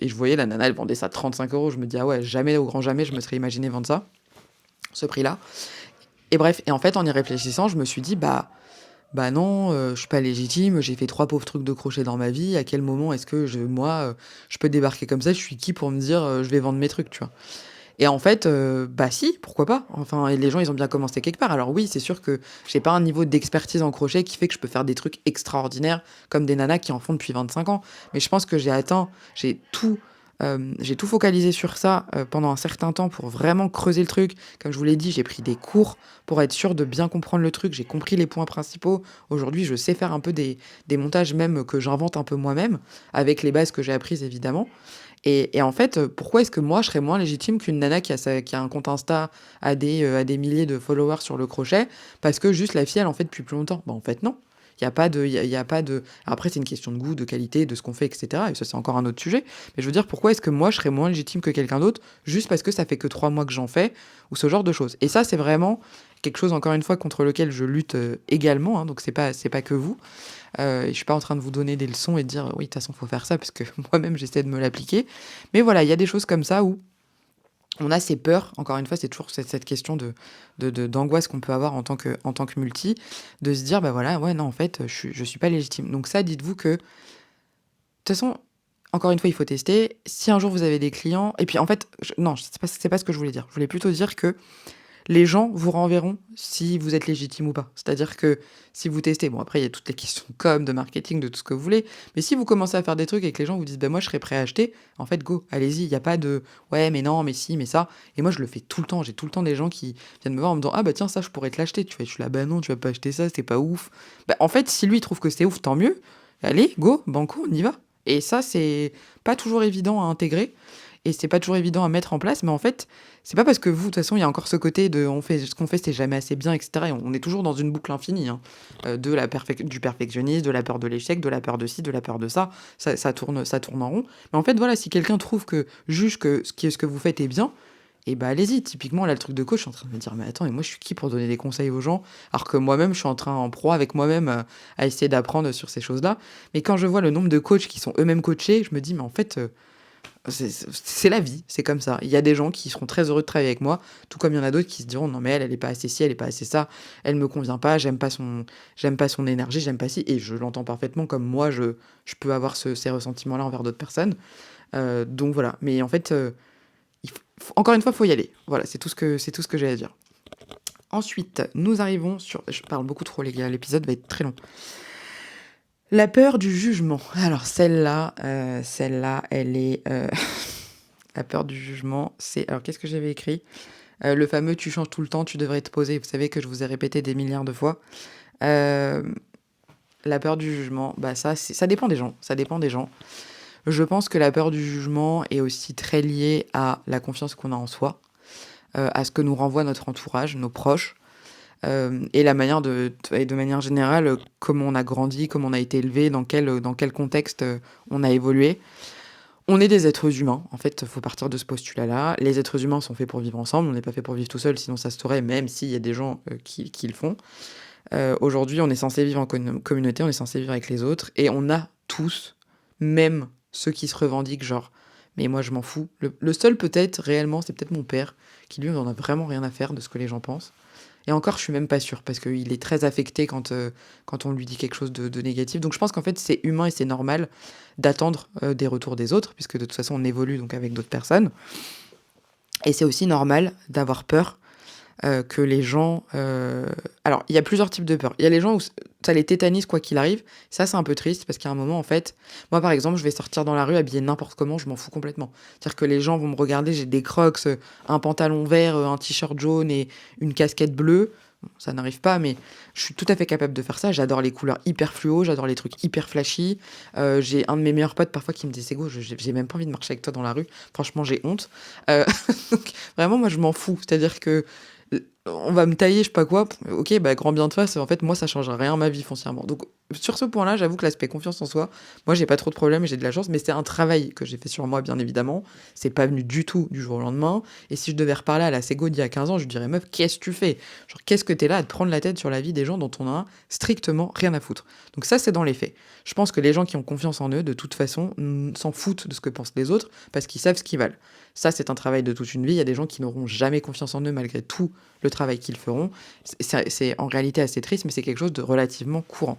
[SPEAKER 1] je voyais la nana, elle vendait ça 35 €. Je me dis: «Ah ouais, jamais, au grand jamais, je me serais imaginé vendre ça, ce prix-là». Et bref, et en fait, en y réfléchissant, je me suis dit: «Bah non, je suis pas légitime, j'ai fait 3 pauvres trucs de crochet dans ma vie. À quel moment est-ce que moi, je peux débarquer comme ça? Je suis qui pour me dire, je vais vendre mes trucs?» tu vois? Et en fait, bah si, pourquoi pas? Enfin, et les gens, ils ont bien commencé quelque part. Alors oui, c'est sûr que j'ai pas un niveau d'expertise en crochet qui fait que je peux faire des trucs extraordinaires comme des nanas qui en font depuis 25 ans. Mais je pense que j'ai tout focalisé sur ça, pendant un certain temps pour vraiment creuser le truc. Comme je vous l'ai dit, j'ai pris des cours pour être sûre de bien comprendre le truc. J'ai compris les points principaux. Aujourd'hui, je sais faire un peu des montages même que j'invente un peu moi-même, avec les bases que j'ai apprises évidemment. Et en fait, pourquoi est-ce que moi, je serais moins légitime qu'une nana qui a un compte Insta à des milliers de followers sur le crochet, parce que juste la fille, elle en fait depuis plus longtemps? Bah, en fait, non. Il y a pas de il y a pas de après c'est une question de goût, de qualité, de ce qu'on fait et cetera et ça, c'est encore un autre sujet. Mais je veux dire, pourquoi est-ce que moi, je serais moins légitime que quelqu'un d'autre, juste parce que ça fait que 3 mois que j'en fais ou ce genre de choses? Et ça, c'est vraiment quelque chose, encore une fois, contre lequel je lutte, également, hein, donc c'est pas que vous. Et je suis pas en train de vous donner des leçons et de dire: «Oui, de toute façon, faut faire ça», parce que moi-même, j'essaie de me l'appliquer. Mais voilà, il y a des choses comme ça où on a ces peurs. Encore une fois, c'est toujours cette question d'angoisse qu'on peut avoir en tant que multi, de se dire: «Bah, voilà, ouais, non, en fait, je suis pas légitime». Donc ça, dites-vous que, de toute façon, encore une fois, il faut tester. Si un jour vous avez des clients et puis, en fait, non, c'est pas ce que je voulais dire. Je voulais plutôt dire que les gens vous renverront si vous êtes légitime ou pas. C'est-à-dire que si vous testez, bon après il y a toutes les questions de com, de marketing, de tout ce que vous voulez, mais si vous commencez à faire des trucs et que les gens vous disent moi je serais prêt à acheter, en fait go, allez-y, il n'y a pas de ouais mais non, mais si, mais ça. Et moi je le fais tout le temps, j'ai tout le temps des gens qui viennent me voir en me disant ah bah tiens ça je pourrais te l'acheter, tu fais, je suis là bah non tu vas pas acheter ça, c'est pas ouf. Bah en fait si lui il trouve que c'est ouf, tant mieux, allez go, banco, on y va. Et ça c'est pas toujours évident à intégrer. Et c'est pas toujours évident à mettre en place, mais en fait, c'est pas parce que vous, de toute façon, il y a encore ce côté de on fait ce qu'on fait, c'est jamais assez bien, etc. Et on est toujours dans une boucle infinie, hein, du perfectionnisme, de la peur de l'échec, de la peur de ci, de la peur de ça. Ça tourne en rond. Mais en fait, voilà, si quelqu'un juge que ce que vous faites est bien, et bah allez-y. Typiquement, là, le truc de coach, je suis en train de me dire, mais attends, et moi, je suis qui pour donner des conseils aux gens, alors que moi-même, je suis en proie avec moi-même à essayer d'apprendre sur ces choses-là. Mais quand je vois le nombre de coachs qui sont eux-mêmes coachés, je me dis, mais en fait, c'est la vie, c'est comme ça. Il y a des gens qui seront très heureux de travailler avec moi, tout comme il y en a d'autres qui se diront non mais elle est pas assez ci, elle est pas assez ça, elle me convient pas, j'aime pas son énergie, j'aime pas ci, et je l'entends parfaitement comme moi je peux avoir ces ressentiments-là envers d'autres personnes. Donc voilà, mais en fait, encore une fois, faut y aller. Voilà, c'est tout ce que j'ai à dire. Ensuite, nous arrivons sur, je parle beaucoup trop les gars, l'épisode va être très long. La peur du jugement. Alors celle-là, elle est... La peur du jugement, c'est... Alors qu'est-ce que j'avais écrit ? Le fameux tu changes tout le temps, tu devrais te poser. Vous savez que je vous ai répété des milliards de fois. La peur du jugement, bah ça dépend des gens. Ça dépend des gens. Je pense que la peur du jugement est aussi très liée à la confiance qu'on a en soi, à ce que nous renvoie notre entourage, nos proches. Et de manière générale, comment on a grandi, comment on a été élevé, dans quel contexte on a évolué. On est des êtres humains, en fait, il faut partir de ce postulat-là. Les êtres humains sont faits pour vivre ensemble, on n'est pas fait pour vivre tout seul, sinon ça se saurait, même s'il y a des gens qui le font. Aujourd'hui, on est censé vivre en communauté, on est censé vivre avec les autres, et on a tous, même ceux qui se revendiquent, genre, mais moi je m'en fous. Le seul peut-être, réellement, c'est peut-être mon père, qui lui, on en a vraiment rien à faire de ce que les gens pensent. Et encore, je suis même pas sûre, parce qu'il est très affecté quand on lui dit quelque chose de négatif. Donc je pense qu'en fait, c'est humain et c'est normal d'attendre des retours des autres, puisque de toute façon, on évolue donc avec d'autres personnes. Et c'est aussi normal d'avoir peur que les gens... Alors, il y a plusieurs types de peur. Il y a les gens où ça les tétanise quoi qu'il arrive. Ça, c'est un peu triste, parce qu'à un moment, en fait... Moi, par exemple, je vais sortir dans la rue habillée n'importe comment, je m'en fous complètement. C'est-à-dire que les gens vont me regarder, j'ai des crocs, un pantalon vert, un t-shirt jaune et une casquette bleue. Bon, ça n'arrive pas, mais je suis tout à fait capable de faire ça. J'adore les couleurs hyper fluo, j'adore les trucs hyper flashy. J'ai un de mes meilleurs potes parfois qui me dit c'est go, j'ai même pas envie de marcher avec toi dans la rue. Franchement, j'ai honte. Donc, vraiment, moi, je m'en fous. C'est-à-dire que on va me tailler, je sais pas quoi. Ok, bah grand bien de face. En fait, moi, ça changera rien à ma vie foncièrement. Donc, sur ce point-là, j'avoue que l'aspect confiance en soi, moi, j'ai pas trop de problèmes, j'ai de la chance, mais c'est un travail que j'ai fait sur moi, bien évidemment. C'est pas venu du tout du jour au lendemain. Et si je devais reparler à la Sego d'il y a 15 ans, je lui dirais meuf, qu'est-ce que tu fais ? Genre, qu'est-ce que t'es là à te prendre la tête sur la vie des gens dont on a strictement rien à foutre. Donc ça, c'est dans les faits. Je pense que les gens qui ont confiance en eux, de toute façon, s'en foutent de ce que pensent les autres parce qu'ils savent ce qu'ils valent. Ça, c'est un travail de toute une vie. Il y a des gens qui n'auront jamais confiance en eux malgré tout le travail qu'ils feront. C'est en réalité assez triste, mais c'est quelque chose de relativement courant.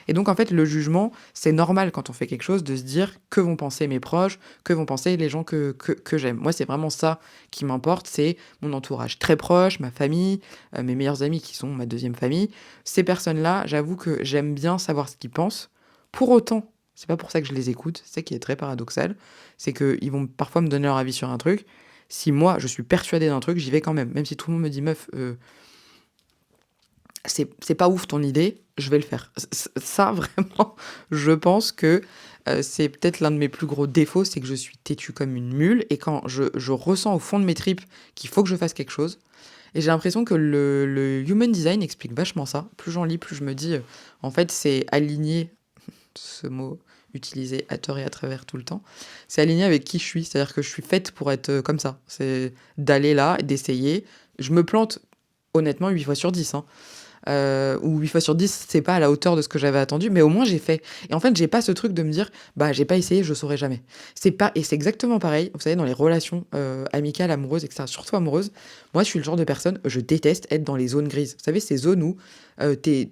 [SPEAKER 1] Et donc, en fait, le jugement, c'est normal quand on fait quelque chose de se dire que vont penser mes proches, que vont penser les gens que j'aime. Moi, c'est vraiment ça qui m'importe, c'est mon entourage très proche, ma famille, mes meilleurs amis qui sont ma deuxième famille. Ces personnes-là, j'avoue que j'aime bien savoir ce qu'ils pensent. Pour autant, c'est pas pour ça que je les écoute, c'est ça qui est très paradoxal, c'est qu'ils vont parfois me donner leur avis sur un truc. Si moi, je suis persuadée d'un truc, j'y vais quand même. Même si tout le monde me dit, meuf, c'est pas ouf ton idée, je vais le faire. Ça, vraiment, je pense que c'est peut-être l'un de mes plus gros défauts, c'est que je suis têtue comme une mule, et quand je ressens au fond de mes tripes qu'il faut que je fasse quelque chose, et j'ai l'impression que le human design explique vachement ça. Plus j'en lis, plus je me dis, en fait, c'est aligné, ce mot utilisé à tort et à travers tout le temps, c'est aligné avec qui je suis, c'est-à-dire que je suis faite pour être comme ça, c'est d'aller là, d'essayer, je me plante honnêtement 8 fois sur 10, hein. Ou 8 fois sur 10, c'est pas à la hauteur de ce que j'avais attendu, mais au moins j'ai fait. Et en fait, j'ai pas ce truc de me dire, bah j'ai pas essayé, je saurais jamais. Et c'est exactement pareil, vous savez, dans les relations amicales, amoureuses, etc., surtout amoureuses, moi je suis le genre de personne, je déteste être dans les zones grises. Vous savez, ces zones où t'es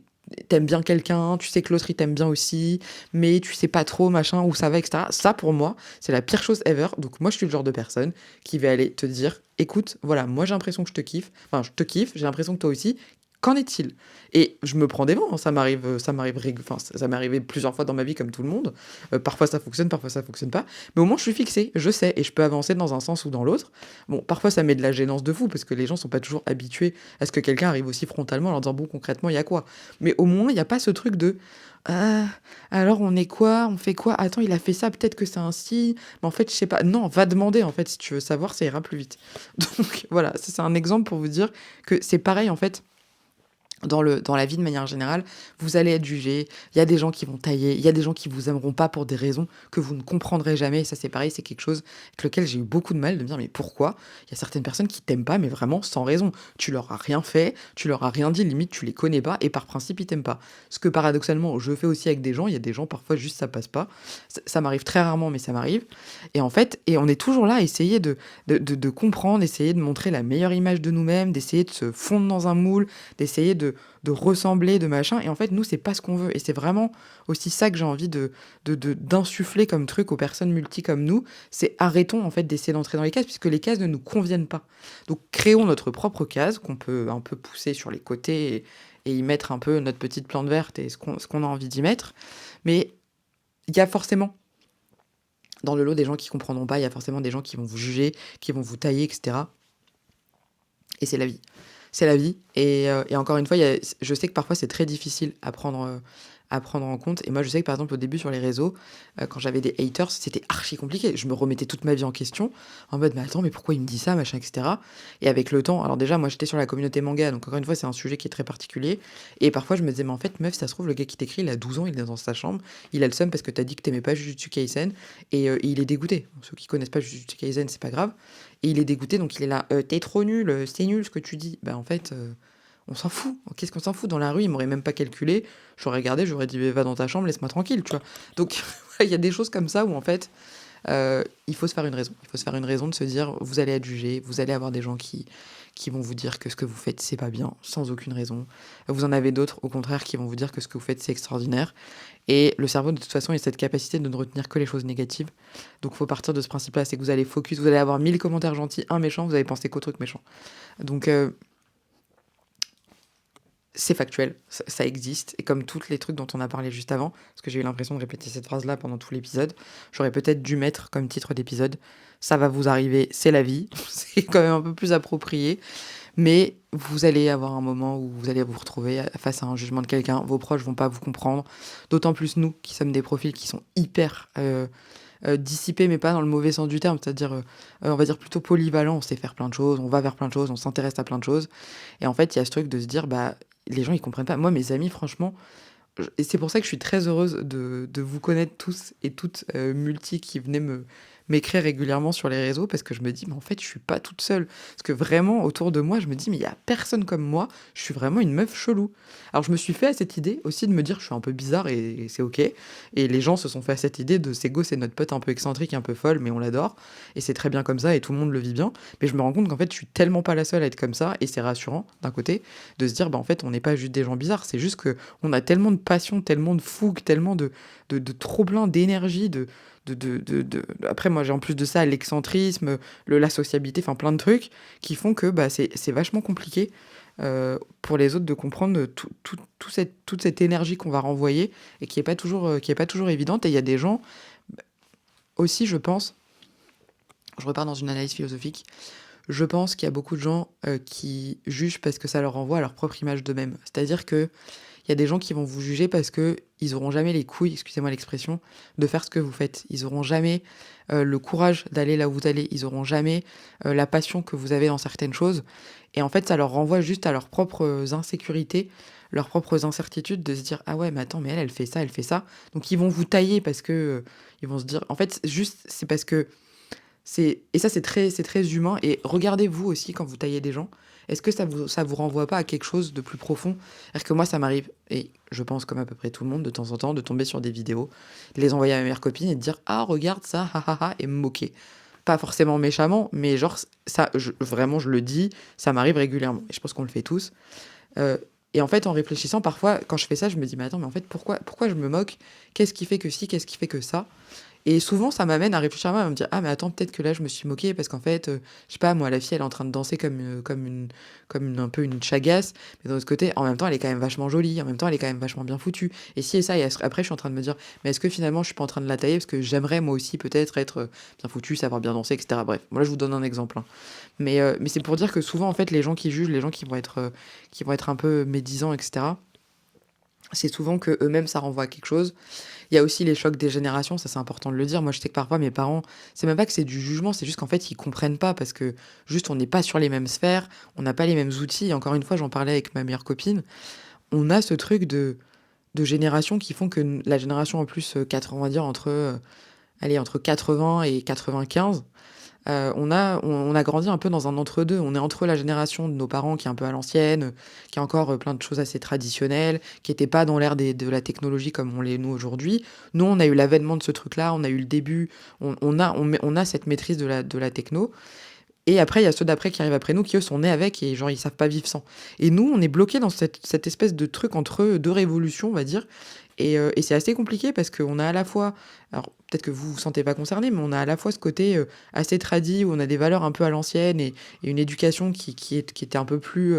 [SPEAKER 1] t'aimes bien quelqu'un, tu sais que l'autre il t'aime bien aussi, mais tu sais pas trop, machin, où ça va, etc. Ça, pour moi, c'est la pire chose ever. Donc, moi, je suis le genre de personne qui va aller te dire, écoute, voilà, moi, j'ai l'impression que je te kiffe. Enfin, je te kiffe, j'ai l'impression que toi aussi. Qu'en est-il? Et je me prends des vents, hein, enfin, ça m'est arrivé plusieurs fois dans ma vie comme tout le monde. Parfois parfois ça fonctionne pas. Mais au moins je suis fixée, je sais, et je peux avancer dans un sens ou dans l'autre. Bon, parfois ça met de la gênance de fou, parce que les gens sont pas toujours habitués à ce que quelqu'un arrive aussi frontalement en leur disant, bon, concrètement, il y a quoi? Mais au moins, il n'y a pas ce truc de ah, alors on est quoi? On fait quoi? Attends, il a fait ça, peut-être que c'est un si. Mais en fait, je sais pas. Non, va demander en fait si tu veux savoir, ça ira plus vite. Donc voilà, ça, c'est un exemple pour vous dire que c'est pareil en fait dans la vie de manière générale, vous allez être jugé, il y a des gens qui vont tailler, il y a des gens qui vous aimeront pas pour des raisons que vous ne comprendrez jamais, et ça c'est pareil, c'est quelque chose avec lequel j'ai eu beaucoup de mal de me dire mais pourquoi? Il y a certaines personnes qui t'aiment pas mais vraiment sans raison. Tu leur as rien fait, tu leur as rien dit, limite tu les connais pas et par principe ils t'aiment pas. Ce que paradoxalement je fais aussi avec des gens, il y a des gens parfois juste ça passe pas. Ça m'arrive très rarement mais ça m'arrive. Et en fait, et on est toujours là à essayer de comprendre, essayer de montrer la meilleure image de nous-mêmes, d'essayer de se fondre dans un moule, d'essayer de ressembler, de machin. Et en fait, nous, c'est pas ce qu'on veut. Et c'est vraiment aussi ça que j'ai envie d'insuffler comme truc aux personnes multi comme nous. C'est arrêtons, en fait, d'essayer d'entrer dans les cases, puisque les cases ne nous conviennent pas. Donc, créons notre propre case, qu'on peut un peu pousser sur les côtés et y mettre un peu notre petite plante verte et ce qu'on a envie d'y mettre. Mais il y a forcément, dans le lot des gens qui comprendront pas, il y a forcément des gens qui vont vous juger, qui vont vous tailler, etc. Et c'est la vie. C'est la vie. Et encore une fois, je sais que parfois c'est très difficile à prendre en compte. Et moi, je sais que par exemple, au début sur les réseaux, quand j'avais des haters, c'était archi compliqué. Je me remettais toute ma vie en question, en mode, mais attends, mais pourquoi il me dit ça, machin, etc. Et avec le temps, alors déjà, moi j'étais sur la communauté manga, donc encore une fois, c'est un sujet qui est très particulier. Et parfois, je me disais, mais en fait, meuf, ça se trouve, le gars qui t'écrit, il a 12 ans, il est dans sa chambre, il a le seum parce que t'as dit que t'aimais pas Jujutsu Kaisen, et il est dégoûté. Ceux qui connaissent pas Jujutsu Kaisen, c'est pas grave. Et il est dégoûté, donc il est là, t'es trop nul, c'est nul ce que tu dis. Bah en fait, on s'en fout. Qu'est-ce qu'on s'en fout? Dans la rue, il m'aurait même pas calculé. J'aurais regardé, j'aurais dit, va dans ta chambre, laisse-moi tranquille, tu vois. Donc il y a des choses comme ça où en fait, il faut se faire une raison. Il faut se faire une raison de se dire, vous allez être jugé, vous allez avoir des gens qui vont vous dire que ce que vous faites, c'est pas bien, sans aucune raison. Vous en avez d'autres, au contraire, qui vont vous dire que ce que vous faites, c'est extraordinaire. Et le cerveau, de toute façon, a cette capacité de ne retenir que les choses négatives. Donc, il faut partir de ce principe-là, c'est que vous allez focus, vous allez avoir 1000 commentaires gentils, un méchant, vous allez penser qu'au truc méchant. Donc, c'est factuel, ça existe. Et comme tous les trucs dont on a parlé juste avant, parce que j'ai eu l'impression de répéter cette phrase-là pendant tout l'épisode, j'aurais peut-être dû mettre comme titre d'épisode, ça va vous arriver, c'est la vie. C'est quand même un peu plus approprié. Mais vous allez avoir un moment où vous allez vous retrouver face à un jugement de quelqu'un, vos proches vont pas vous comprendre, d'autant plus nous qui sommes des profils qui sont hyper dissipés, mais pas dans le mauvais sens du terme, c'est-à-dire, on va dire plutôt polyvalent, on sait faire plein de choses, on va vers plein de choses, on s'intéresse à plein de choses. Et en fait, il y a ce truc de se dire, bah, les gens ils comprennent pas. Moi, mes amis, franchement, et c'est pour ça que je suis très heureuse de vous connaître tous et toutes multi qui venaient m'écrire régulièrement sur les réseaux parce que je me dis, mais en fait, je suis pas toute seule. Parce que vraiment, autour de moi, je me dis, mais il y a personne comme moi, je suis vraiment une meuf chelou. Alors, je me suis fait à cette idée aussi de me dire, je suis un peu bizarre et c'est ok. Et les gens se sont fait à cette idée de, c'est go, c'est notre pote un peu excentrique, un peu folle, mais on l'adore. Et c'est très bien comme ça et tout le monde le vit bien. Mais je me rends compte qu'en fait, je suis tellement pas la seule à être comme ça et c'est rassurant d'un côté de se dire, bah en fait, on n'est pas juste des gens bizarres, c'est juste que on a tellement de passion, tellement de fougue, tellement de trop plein d'énergie, Après, moi, j'ai en plus de ça l'excentrisme, la sociabilité, enfin plein de trucs qui font que bah, c'est vachement compliqué pour les autres de comprendre toute cette énergie qu'on va renvoyer et qui est pas toujours évidente. Et il y a des gens aussi, je pense, je repars dans une analyse philosophique, je pense qu'il y a beaucoup de gens qui jugent parce que ça leur renvoie à leur propre image d'eux-mêmes. C'est-à-dire que il y a des gens qui vont vous juger parce que ils auront jamais les couilles, excusez-moi l'expression, de faire ce que vous faites. Ils auront jamais le courage d'aller là où vous allez. Ils auront jamais la passion que vous avez dans certaines choses. Et en fait, ça leur renvoie juste à leurs propres insécurités, leurs propres incertitudes de se dire ah ouais mais attends mais elle fait ça, elle fait ça. Donc ils vont vous tailler parce que ils vont se dire en fait juste c'est parce que et ça, c'est très humain. Et regardez-vous aussi quand vous taillez des gens. Est-ce que ça vous renvoie pas à quelque chose de plus profond? C'est-à-dire que moi, ça m'arrive, et je pense comme à peu près tout le monde, de temps en temps, de tomber sur des vidéos, de les envoyer à ma meilleure copine et de dire ah, regarde ça, ha ha ha, et me moquer. Pas forcément méchamment, mais genre, ça, vraiment, je le dis, ça m'arrive régulièrement. Et je pense qu'on le fait tous. Euh, Et en fait, en réfléchissant, parfois, quand je fais ça, je me dis: «Mais attends, mais en fait, pourquoi je me moque? Qu'est-ce qui fait que ci? Qu'est-ce qui fait que ça?» Et souvent, ça m'amène à réfléchir à moi, à me dire: «Ah mais attends, peut-être que là, je me suis moquée parce qu'en fait, je sais pas moi, la fille, elle est en train de danser comme une un peu une chagasse, mais d'un autre côté, en même temps, elle est quand même vachement jolie, en même temps, elle est quand même vachement bien foutue et ci et ça» et après, je suis en train de me dire: «Mais est-ce que finalement, je suis pas en train de la tailler parce que j'aimerais moi aussi peut-être être, bien foutue, savoir bien danser et cetera?» Bref, moi là, je vous donne un exemple, hein. Mais c'est pour dire que souvent, en fait, les gens qui jugent, les gens qui vont être un peu médisants et cetera, c'est souvent qu'eux-mêmes, ça renvoie à quelque chose. Il y a aussi les chocs des générations, ça c'est important de le dire. Moi, je sais que parfois mes parents, c'est même pas que c'est du jugement, c'est juste qu'en fait, ils comprennent pas parce que juste on n'est pas sur les mêmes sphères, on n'a pas les mêmes outils. Et encore une fois, j'en parlais avec ma meilleure copine. On a ce truc de génération qui font que la génération en plus, on va dire allez, entre 80 et 95, on a grandi un peu dans un entre-deux. On est entre la génération de nos parents qui est un peu à l'ancienne, qui a encore, plein de choses assez traditionnelles, qui était pas dans l'ère de la technologie comme on l'est nous aujourd'hui. Nous, on a eu l'avènement de ce truc-là, on a eu le début, on a cette maîtrise de la techno et après il y a ceux d'après qui arrivent après nous qui eux sont nés avec et genre ils savent pas vivre sans. Et nous, on est bloqués dans cette espèce de truc entre 2 révolutions, on va dire et c'est assez compliqué parce qu'on a à la fois alors peut-être que vous vous sentez pas concerné, mais on a à la fois ce côté, assez tradi où on a des valeurs un peu à l'ancienne et une éducation qui était un peu plus,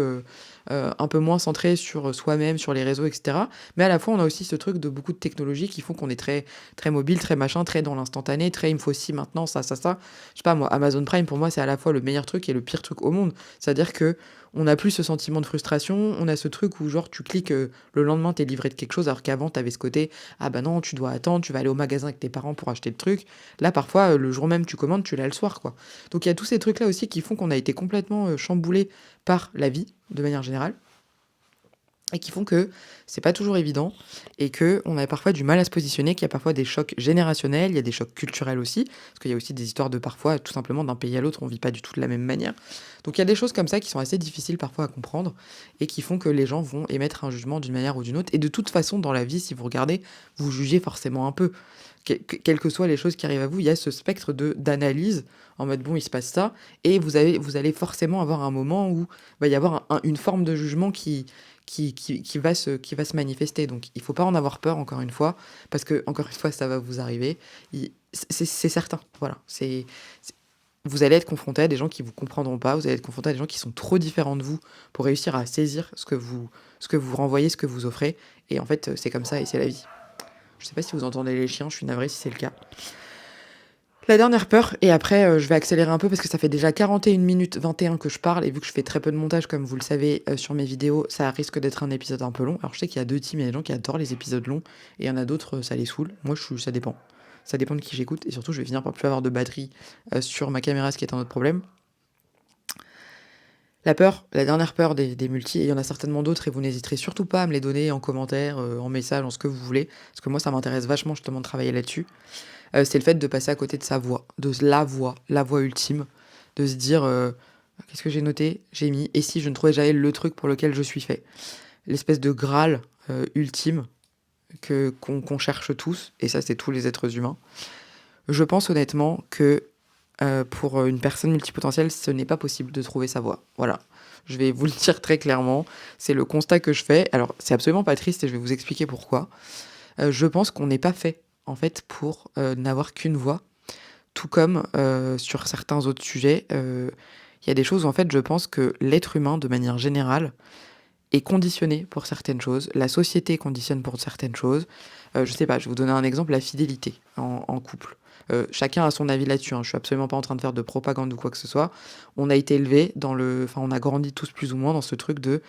[SPEAKER 1] un peu moins centrée sur, soi-même, sur les réseaux et cetera. Mais à la fois, on a aussi ce truc de beaucoup de technologies qui font qu'on est très très mobile, très machin, très dans l'instantané, très: «Il me faut ci maintenant, ça, ça, ça». Je sais pas moi, Amazon Prime pour moi, c'est à la fois le meilleur truc et le pire truc au monde. C'est-à-dire qu'on a plus ce sentiment de frustration, on a ce truc où genre tu cliques, le lendemain tu es livré de quelque chose alors qu'avant tu avais ce côté: «Ah bah non, tu dois attendre, tu vas aller au magasin avec tes parents pour acheter le truc». Là, parfois, le jour même tu commandes, tu l'as le soir, quoi. Donc il y a tous ces trucs-là aussi qui font qu'on a été complètement, chamboulés par la vie, de manière générale et qui font que c'est pas toujours évident et que on a parfois du mal à se positionner, qu'il y a parfois des chocs générationnels, il y a des chocs culturels aussi, parce qu'il y a aussi des histoires de parfois, tout simplement, d'un pays à l'autre, on vit pas du tout de la même manière. Donc il y a des choses comme ça qui sont assez difficiles parfois à comprendre et qui font que les gens vont émettre un jugement d'une manière ou d'une autre. Et de toute façon, dans la vie, si vous regardez, vous jugez forcément un peu. Quelles que soient les choses qui arrivent à vous, il y a ce spectre d'analyse en mode bon, il se passe ça, et vous allez forcément avoir un moment où il va y avoir une forme de jugement qui va se manifester. Donc il faut pas en avoir peur, encore une fois, parce que encore une fois, ça va vous arriver. C'est certain, voilà. Vous allez être confronté à des gens qui vous comprendront pas, vous allez être confronté à des gens qui sont trop différents de vous pour réussir à saisir ce que vous renvoyez, ce que vous offrez. Et en fait, c'est comme ça et c'est la vie. Je sais pas si vous entendez les chiens, je suis navrée si c'est le cas. La dernière peur, et après je vais accélérer un peu parce que ça fait déjà 41 minutes 21 que je parle, et vu que je fais très peu de montage comme vous le savez sur mes vidéos, ça risque d'être un épisode un peu long. Alors je sais qu'il y a deux teams, il y a des gens qui adorent les épisodes longs et il y en a d'autres, ça les saoule. Moi ça dépend. Ça dépend de qui j'écoute, et surtout je vais finir par plus avoir de batterie sur ma caméra, ce qui est un autre problème. La peur, la dernière peur des multis, et il y en a certainement d'autres, et vous n'hésiterez surtout pas à me les donner en commentaire, en message, en ce que vous voulez, parce que moi ça m'intéresse vachement justement de travailler là-dessus. C'est le fait de passer à côté de sa voix, de la voix ultime, de se dire, qu'est-ce que j'ai noté? J'ai mis: «Et si je ne trouvais jamais le truc pour lequel je suis fait?» L'espèce de graal, ultime qu'on cherche tous, et ça, c'est tous les êtres humains. Je pense honnêtement que, pour une personne multipotentielle, ce n'est pas possible de trouver sa voie. Voilà. Je vais vous le dire très clairement, c'est le constat que je fais. Alors, c'est absolument pas triste et je vais vous expliquer pourquoi. Je pense qu'on n'est pas fait, en fait, pour, n'avoir qu'une voix. Tout comme, sur certains autres sujets, il y a des choses où, en fait, je pense que l'être humain, de manière générale, est conditionné pour certaines choses. La société conditionne pour certaines choses. Je sais pas, je vais vous donner un exemple, la fidélité en couple. Chacun a son avis là-dessus, hein. Je suis absolument pas en train de faire de propagande ou quoi que ce soit. On a été élevés enfin, on a grandi tous plus ou moins dans ce truc de,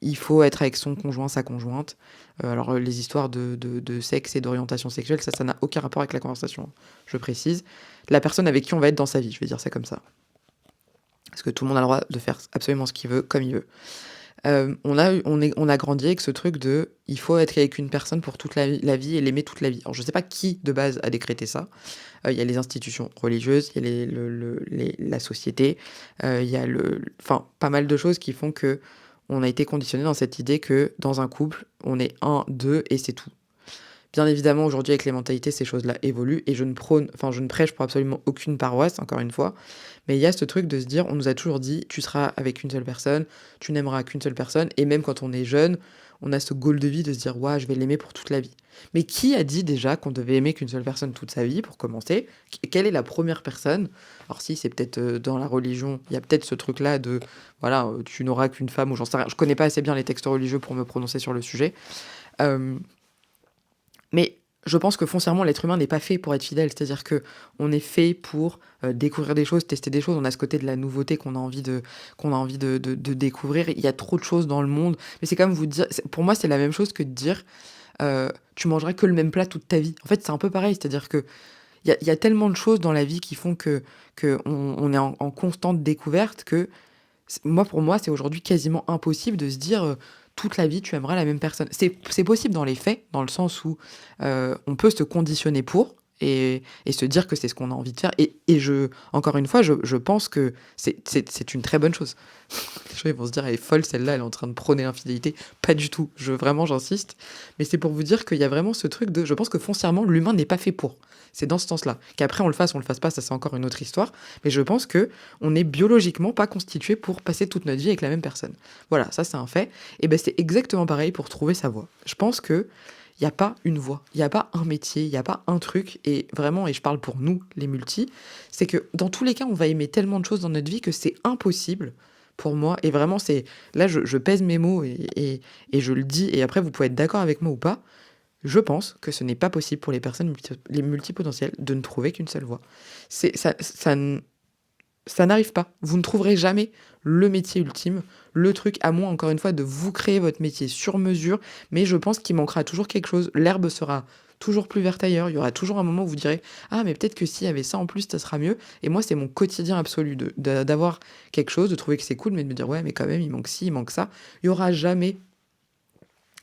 [SPEAKER 1] il faut être avec son conjoint, sa conjointe. Alors, les histoires de sexe et d'orientation sexuelle, ça n'a aucun rapport avec la conversation, hein, je précise. La personne avec qui on va être dans sa vie, je vais dire ça comme ça. Parce que tout le monde a le droit de faire absolument ce qu'il veut, comme il veut. On a grandi avec ce truc de: il faut être avec une personne pour toute la vie et l'aimer toute la vie. Alors je sais pas qui de base a décrété ça. Il y a les institutions religieuses, il y a la société, il y a enfin pas mal de choses qui font qu'on a été conditionné dans cette idée que dans un couple, on est un, deux et c'est tout. Bien évidemment, aujourd'hui, avec les mentalités, ces choses-là évoluent et je ne prêche pour absolument aucune paroisse, encore une fois. Mais il y a ce truc de se dire, on nous a toujours dit, tu seras avec une seule personne, tu n'aimeras qu'une seule personne. Et même quand on est jeune, on a ce goal de vie de se dire, ouais, je vais l'aimer pour toute la vie. Mais qui a dit déjà qu'on devait aimer qu'une seule personne toute sa vie, pour commencer? Quelle est la première personne? Alors si, c'est peut-être dans la religion, il y a peut-être ce truc-là de, voilà, tu n'auras qu'une femme, ou j'en sais rien. Je connais pas assez bien les textes religieux pour me prononcer sur le sujet. Euh, mais je pense que foncièrement, l'être humain n'est pas fait pour être fidèle. C'est-à-dire que on est fait pour découvrir des choses, tester des choses. On a ce côté de la nouveauté qu'on a envie de découvrir. Il y a trop de choses dans le monde. Mais c'est comme vous dire, pour moi, c'est la même chose que de dire tu mangeras que le même plat toute ta vie. En fait, c'est un peu pareil. C'est-à-dire que il y a tellement de choses dans la vie qui font que on est en constante découverte que moi, pour moi, c'est aujourd'hui quasiment impossible de se dire toute la vie, tu aimeras la même personne. C'est possible dans les faits, dans le sens où on peut se conditionner pour et se dire que c'est ce qu'on a envie de faire. Encore une fois, je pense que c'est une très bonne chose. Les gens ils vont se dire, elle est folle, celle-là, elle est en train de prôner l'infidélité. Pas du tout. Vraiment, j'insiste. Mais c'est pour vous dire qu'il y a vraiment ce truc de. Je pense que foncièrement, l'humain n'est pas fait pour. C'est dans ce sens-là. Qu'après, on le fasse pas, ça c'est encore une autre histoire. Mais je pense que on est biologiquement pas constitué pour passer toute notre vie avec la même personne. Voilà, ça c'est un fait. Et ben c'est exactement pareil pour trouver sa voie. Je pense que il n'y a pas une voie, il n'y a pas un métier, il n'y a pas un truc. Et vraiment, et je parle pour nous, les multis, c'est que dans tous les cas, on va aimer tellement de choses dans notre vie que c'est impossible pour moi. Et vraiment, c'est là, je pèse mes mots et je le dis. Et après, vous pouvez être d'accord avec moi ou pas. Je pense que ce n'est pas possible pour les personnes les multipotentielles de ne trouver qu'une seule voie. Ça n'arrive pas. Vous ne trouverez jamais le métier ultime, le truc, à moins, encore une fois, de vous créer votre métier sur mesure. Mais je pense qu'il manquera toujours quelque chose. L'herbe sera toujours plus verte ailleurs. Il y aura toujours un moment où vous direz ah, mais peut-être que s'il y avait ça en plus, ça sera mieux. Et moi, c'est mon quotidien absolu d'avoir quelque chose, de trouver que c'est cool, mais de me dire ouais, mais quand même, il manque ci, il manque ça. Il n'y aura jamais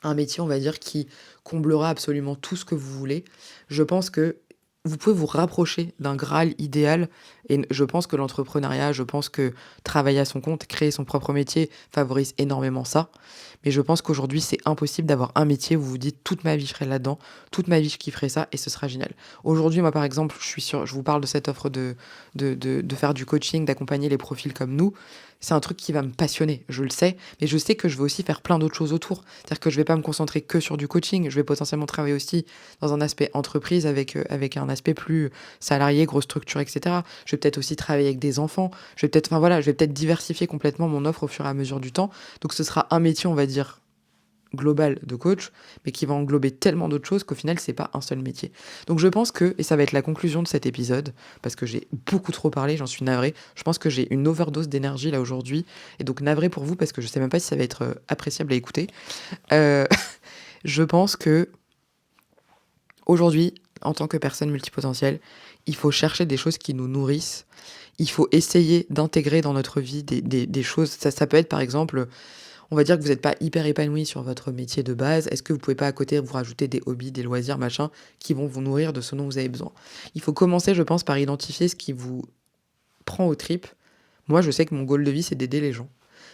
[SPEAKER 1] un métier, on va dire, qui comblera absolument tout ce que vous voulez. Je pense que vous pouvez vous rapprocher d'un Graal idéal et je pense que l'entrepreneuriat, je pense que travailler à son compte, créer son propre métier favorise énormément ça. Mais je pense qu'aujourd'hui, c'est impossible d'avoir un métier où vous vous dites toute ma vie je serai là-dedans, toute ma vie je kifferai ça et ce sera génial. Aujourd'hui, moi par exemple, je vous parle de cette offre de faire du coaching, d'accompagner les profils comme nous. C'est un truc qui va me passionner, je le sais, mais je sais que je vais aussi faire plein d'autres choses autour. C'est-à-dire que je vais pas me concentrer que sur du coaching, je vais potentiellement travailler aussi dans un aspect entreprise avec un aspect plus salarié, grosse structure, etc. Je vais peut-être aussi travailler avec des enfants, enfin voilà, je vais peut-être diversifier complètement mon offre au fur et à mesure du temps. Donc ce sera un métier, on va dire, global de coach, mais qui va englober tellement d'autres choses qu'au final, c'est pas un seul métier. Donc je pense que, et ça va être la conclusion de cet épisode, parce que j'ai beaucoup trop parlé, j'en suis navrée, je pense que j'ai une overdose d'énergie là aujourd'hui, et donc navrée pour vous, parce que je sais même pas si ça va être appréciable à écouter. Euh, je pense que aujourd'hui, en tant que personne multipotentielle, il faut chercher des choses qui nous nourrissent. Il faut essayer d'intégrer dans notre vie des choses. Ça peut être par exemple, on va dire que vous n'êtes pas hyper épanoui sur votre métier de base. Est-ce que vous pouvez pas à côté vous rajouter des hobbies, des loisirs, machin, qui vont vous nourrir de ce dont vous avez besoin? Il faut commencer, je pense, par identifier ce qui vous prend aux tripes. Moi, je sais que mon goal de vie, c'est d'aider les gens.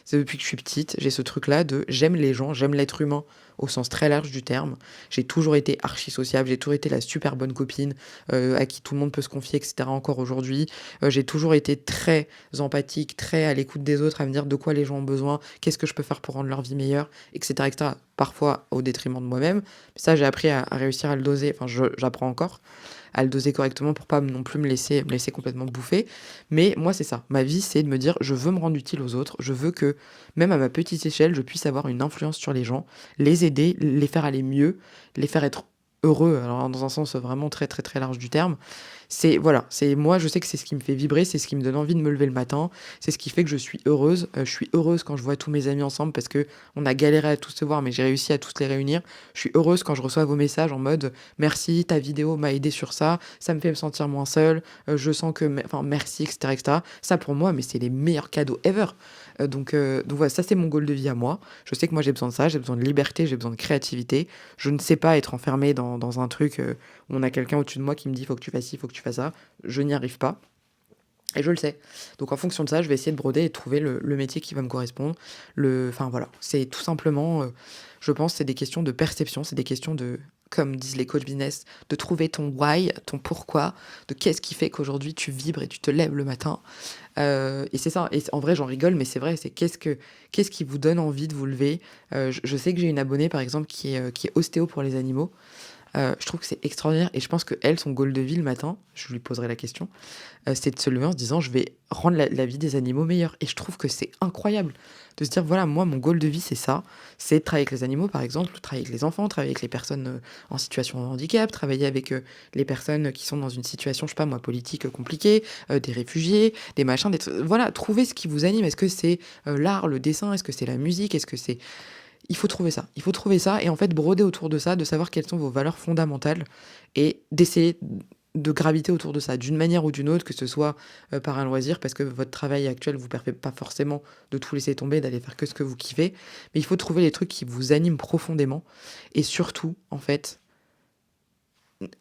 [SPEAKER 1] C'est depuis que je suis petite, j'ai ce truc-là de j'aime les gens, j'aime l'être humain au sens très large du terme. J'ai toujours été archi sociable, j'ai toujours été la super bonne copine à qui tout le monde peut se confier, etc. Encore aujourd'hui. J'ai toujours été très empathique, très à l'écoute des autres, à me dire de quoi les gens ont besoin, qu'est-ce que je peux faire pour rendre leur vie meilleure, etc. etc. Parfois au détriment de moi-même. Ça, j'ai appris à réussir à le doser, enfin j'apprends encore à le doser correctement pour pas non plus me laisser complètement bouffer. Mais moi, c'est ça. Ma vie, c'est de me dire, je veux me rendre utile aux autres. Je veux que, même à ma petite échelle, je puisse avoir une influence sur les gens, les aider, les faire aller mieux, les faire être heureux. Alors, dans un sens vraiment très, très, très large du terme. Voilà, moi, je sais que c'est ce qui me fait vibrer, c'est ce qui me donne envie de me lever le matin, c'est ce qui fait que je suis heureuse. Je suis heureuse quand je vois tous mes amis ensemble parce que on a galéré à tous se voir, mais j'ai réussi à tous les réunir. Je suis heureuse quand je reçois vos messages en mode merci, ta vidéo m'a aidé sur ça, ça me fait me sentir moins seule, je sens que, enfin, merci, etc., etc. Ça pour moi, mais c'est les meilleurs cadeaux ever. Donc voilà, ça c'est mon goal de vie à moi. Je sais que moi j'ai besoin de ça, j'ai besoin de liberté, j'ai besoin de créativité. Je ne sais pas être enfermée dans un truc où on a quelqu'un au-dessus de moi qui me dit faut que tu fasses ci, faut que tu fasses ça. Je n'y arrive pas. Et je le sais. Donc en fonction de ça, je vais essayer de broder et de trouver le métier qui va me correspondre. Enfin voilà, c'est tout simplement, je pense, c'est des questions de perception, c'est des questions de comme disent les coachs business, de trouver ton why, ton pourquoi, de qu'est-ce qui fait qu'aujourd'hui tu vibres et tu te lèves le matin. Et c'est ça, et en vrai j'en rigole, mais c'est vrai, c'est qu'est-ce qui vous donne envie de vous lever. Je sais que j'ai une abonnée par exemple qui est ostéo pour les animaux. Je trouve que c'est extraordinaire et je pense qu'elle, son goal de vie le matin, je lui poserai la question, c'est de se lever en se disant: «Je vais rendre la vie des animaux meilleure» et je trouve que c'est incroyable de se dire: «Voilà, moi, mon goal de vie, c'est ça, c'est de travailler avec les animaux, par exemple, travailler avec les enfants, travailler avec les personnes, en situation de handicap, travailler avec, les personnes qui sont dans une situation, je sais pas moi, politique, compliquée, des réfugiés, des machins, des tr voilà, trouver ce qui vous anime. Est-ce que c'est, l'art, le dessin? Est-ce que c'est la musique? Est-ce que c'est il faut trouver ça et en fait broder autour de ça, de savoir quelles sont vos valeurs fondamentales et d'essayer de graviter autour de ça, d'une manière ou d'une autre, que ce soit, par un loisir parce que votre travail actuel vous permet pas forcément de tout laisser tomber, d'aller faire que ce que vous kiffez. Mais il faut trouver les trucs qui vous animent profondément et surtout, en fait,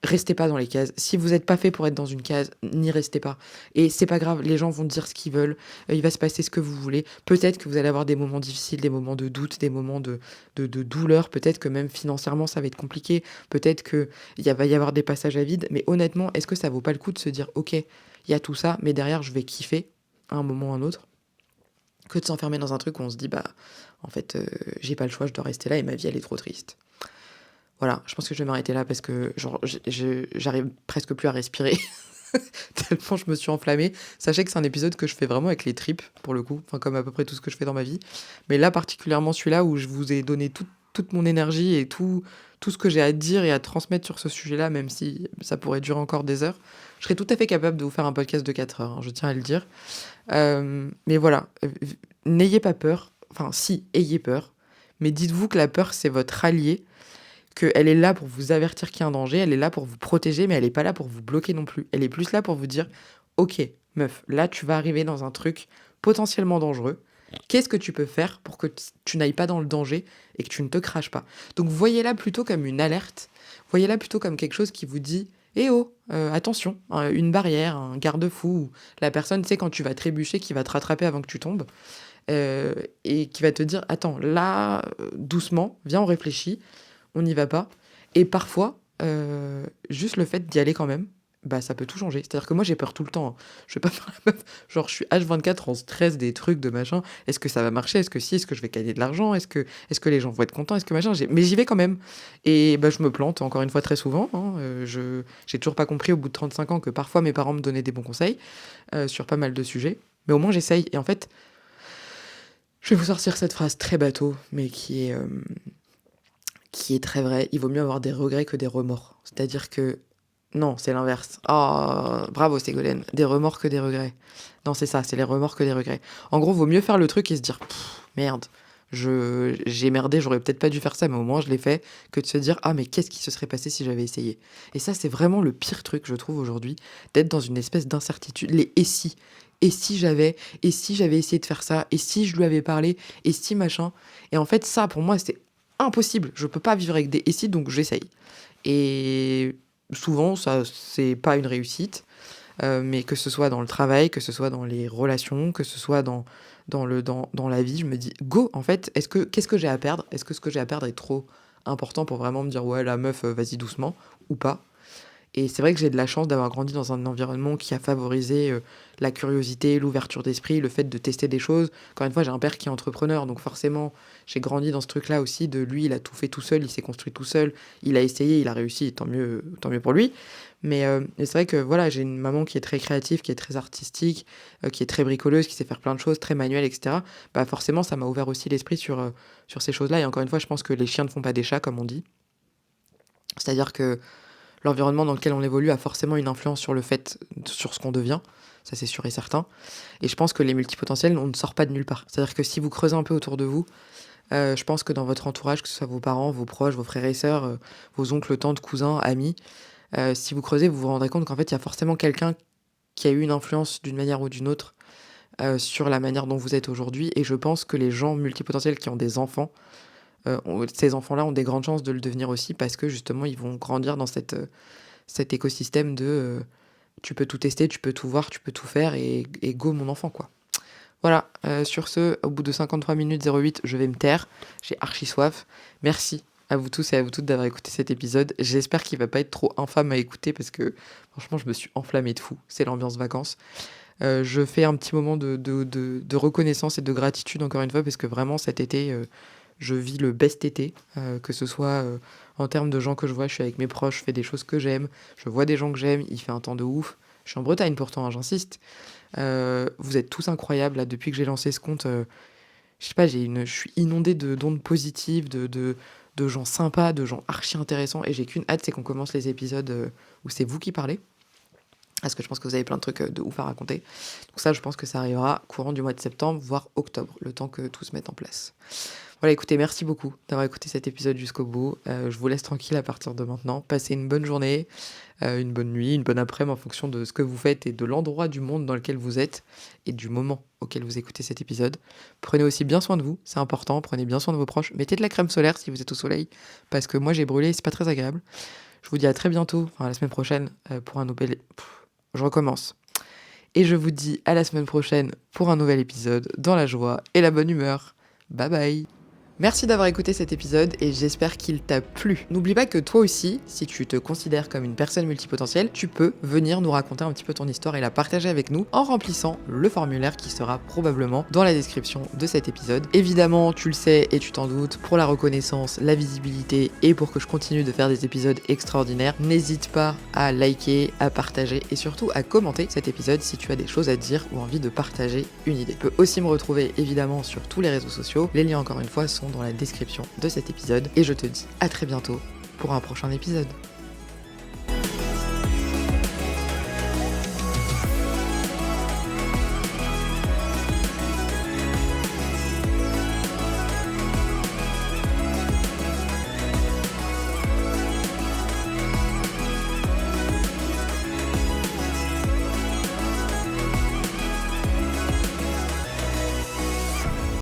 [SPEAKER 1] restez pas dans les cases. Si vous êtes pas fait pour être dans une case, n'y restez pas. Et c'est pas grave, les gens vont dire ce qu'ils veulent, il va se passer ce que vous voulez. Peut-être que vous allez avoir des moments difficiles, des moments de doute, des moments de douleur, peut-être que même financièrement ça va être compliqué, peut-être va y avoir des passages à vide, mais honnêtement, est-ce que ça vaut pas le coup de se dire: «OK, il y a tout ça, mais derrière je vais kiffer à un moment ou à un autre», que de s'enfermer dans un truc où on se dit: «Bah, en fait, j'ai pas le choix, je dois rester là et ma vie elle est trop triste». Voilà, je pense que je vais m'arrêter là parce que genre j'arrive presque plus à respirer tellement je me suis enflammée. Sachez que c'est un épisode que je fais vraiment avec les tripes pour le coup, enfin comme à peu près tout ce que je fais dans ma vie. Mais là particulièrement celui-là où je vous ai donné toute mon énergie et tout ce que j'ai à dire et à transmettre sur ce sujet-là, même si ça pourrait durer encore des heures. Je serais tout à fait capable de vous faire un podcast de 4 heures, hein, je tiens à le dire. Mais voilà, n'ayez pas peur, enfin si, ayez peur, mais dites-vous que la peur c'est votre allié, qu'elle est là pour vous avertir qu'il y a un danger, elle est là pour vous protéger, mais elle est pas là pour vous bloquer non plus. Elle est plus là pour vous dire: «OK, meuf, là, tu vas arriver dans un truc potentiellement dangereux. Qu'est-ce que tu peux faire pour que tu n'ailles pas dans le danger et que tu ne te craches pas?» Donc voyez-la plutôt comme une alerte, voyez-la plutôt comme quelque chose qui vous dit: «Eh oh, attention, une barrière, un garde-fou», ou la personne, tu sais, quand tu vas trébucher, qui va te rattraper avant que tu tombes, et qui va te dire: «Attends, là, doucement, viens, on réfléchit, on n'y va pas». Et parfois, juste le fait d'y aller quand même, bah, ça peut tout changer. C'est-à-dire que moi, j'ai peur tout le temps, hein. Je vais pas faire la meuf, genre je suis H24 en stress des trucs, de machin. Est-ce que ça va marcher? Est-ce que si? Est-ce que je vais gagner de l'argent? Est-ce que les gens vont être contents? Est-ce que machin? Mais j'y vais quand même et bah, je me plante encore une fois très souvent, hein, j'ai toujours pas compris au bout de 35 ans que parfois mes parents me donnaient des bons conseils, sur pas mal de sujets. Mais au moins j'essaye et en fait, je vais vous sortir cette phrase très bateau, mais qui est très vrai: il vaut mieux avoir des regrets que des remords. C'est-à-dire que non, c'est l'inverse. Oh, bravo Ségolène, des remords que des regrets. Non, c'est ça, c'est les remords que des regrets. En gros, vaut mieux faire le truc et se dire: Merde, j'ai merdé, j'aurais peut-être pas dû faire ça, mais au moins je l'ai fait», que de se dire: «Ah mais qu'est-ce qui se serait passé si j'avais essayé?» Et ça, c'est vraiment le pire truc, je trouve, aujourd'hui, d'être dans une espèce d'incertitude. Les «et si?» Et si j'avais essayé de faire ça? Et si je lui avais parlé? Et si machin?» Et en fait, ça, pour moi, c'est impossible. Je peux pas vivre avec des «et si», donc j'essaye. Et souvent, ça, c'est pas une réussite, mais que ce soit dans le travail, que ce soit dans les relations, que ce soit dans la vie, je me dis: «Go, en fait, qu'est-ce que j'ai à perdre? Est-ce que ce que j'ai à perdre est trop important pour vraiment me dire: "Ouais, la meuf, vas-y doucement"» ou pas?» Et c'est vrai que j'ai de la chance d'avoir grandi dans un environnement qui a favorisé, la curiosité, l'ouverture d'esprit, le fait de tester des choses. Encore une fois, j'ai un père qui est entrepreneur, donc forcément, j'ai grandi dans ce truc-là aussi de lui, il a tout fait tout seul, il s'est construit tout seul, il a essayé, il a réussi, tant mieux pour lui. Mais c'est vrai que voilà, j'ai une maman qui est très créative, qui est très artistique, qui est très bricoleuse, qui sait faire plein de choses, très manuelle et cetera. Bah, forcément, ça m'a ouvert aussi l'esprit sur ces choses-là et encore une fois, je pense que les chiens ne font pas des chats, comme on dit. C'est-à-dire que l'environnement dans lequel on évolue a forcément une influence sur ce qu'on devient, ça c'est sûr et certain. Et je pense que les multipotentiels, on ne sort pas de nulle part. C'est-à-dire que si vous creusez un peu autour de vous, je pense que dans votre entourage, que ce soit vos parents, vos proches, vos frères et sœurs, vos oncles, tantes, cousins, amis, si vous creusez, vous vous rendrez compte qu'en fait, il y a forcément quelqu'un qui a eu une influence d'une manière ou d'une autre sur la manière dont vous êtes aujourd'hui. Et je pense que les gens multipotentiels qui ont des enfants, ces enfants-là ont des grandes chances de le devenir aussi parce que justement, ils vont grandir dans cet écosystème de tu peux tout tester, tu peux tout voir, tu peux tout faire et go mon enfant, quoi. Voilà, sur ce, au bout de 53 minutes 08, je vais me taire. J'ai archi soif. Merci à vous tous et à vous toutes d'avoir écouté cet épisode. J'espère qu'il va pas être trop infâme à écouter parce que franchement, je me suis enflammée de fou. C'est l'ambiance vacances. Je fais un petit moment de reconnaissance et de gratitude encore une fois parce que vraiment cet été, je vis le best été, que ce soit en termes de gens que je vois, je suis avec mes proches, je fais des choses que j'aime, je vois des gens que j'aime, il fait un temps de ouf. Je suis en Bretagne pourtant, hein, j'insiste. Vous êtes tous incroyables là, depuis que j'ai lancé ce compte. Je sais pas, je suis inondée d'ondes positives, de gens sympas, de gens archi intéressants, et j'ai qu'une hâte, c'est qu'on commence les épisodes où c'est vous qui parlez. Parce que je pense que vous avez plein de trucs de ouf à raconter. Donc ça, je pense que ça arrivera courant du mois de septembre, voire octobre, le temps que tout se mette en place. Voilà, écoutez, merci beaucoup d'avoir écouté cet épisode jusqu'au bout. Je vous laisse tranquille à partir de maintenant. Passez une bonne journée, une bonne nuit, une bonne après-midi en fonction de ce que vous faites et de l'endroit du monde dans lequel vous êtes et du moment auquel vous écoutez cet épisode. Prenez aussi bien soin de vous, c'est important. Prenez bien soin de vos proches. Mettez de la crème solaire si vous êtes au soleil, parce que moi j'ai brûlé et c'est pas très agréable. Je vous dis à très bientôt, enfin à la semaine prochaine, pour un nouvel... Je recommence. Et je vous dis à la semaine prochaine pour un nouvel épisode dans la joie et la bonne humeur. Bye bye. Merci d'avoir écouté cet épisode et j'espère qu'il t'a plu. N'oublie pas que toi aussi, si tu te considères comme une personne multipotentielle, tu peux venir nous raconter un petit peu ton histoire et la partager avec nous en remplissant le formulaire qui sera probablement dans la description de cet épisode. Évidemment, tu le sais et tu t'en doutes, pour la reconnaissance, la visibilité et pour que je continue de faire des épisodes extraordinaires, n'hésite pas à liker, à partager et surtout à commenter cet épisode si tu as des choses à dire ou envie de partager une idée. Tu peux aussi me retrouver évidemment sur tous les réseaux sociaux. Les liens encore une fois sont dans la description de cet épisode et je te dis à très bientôt pour un prochain épisode.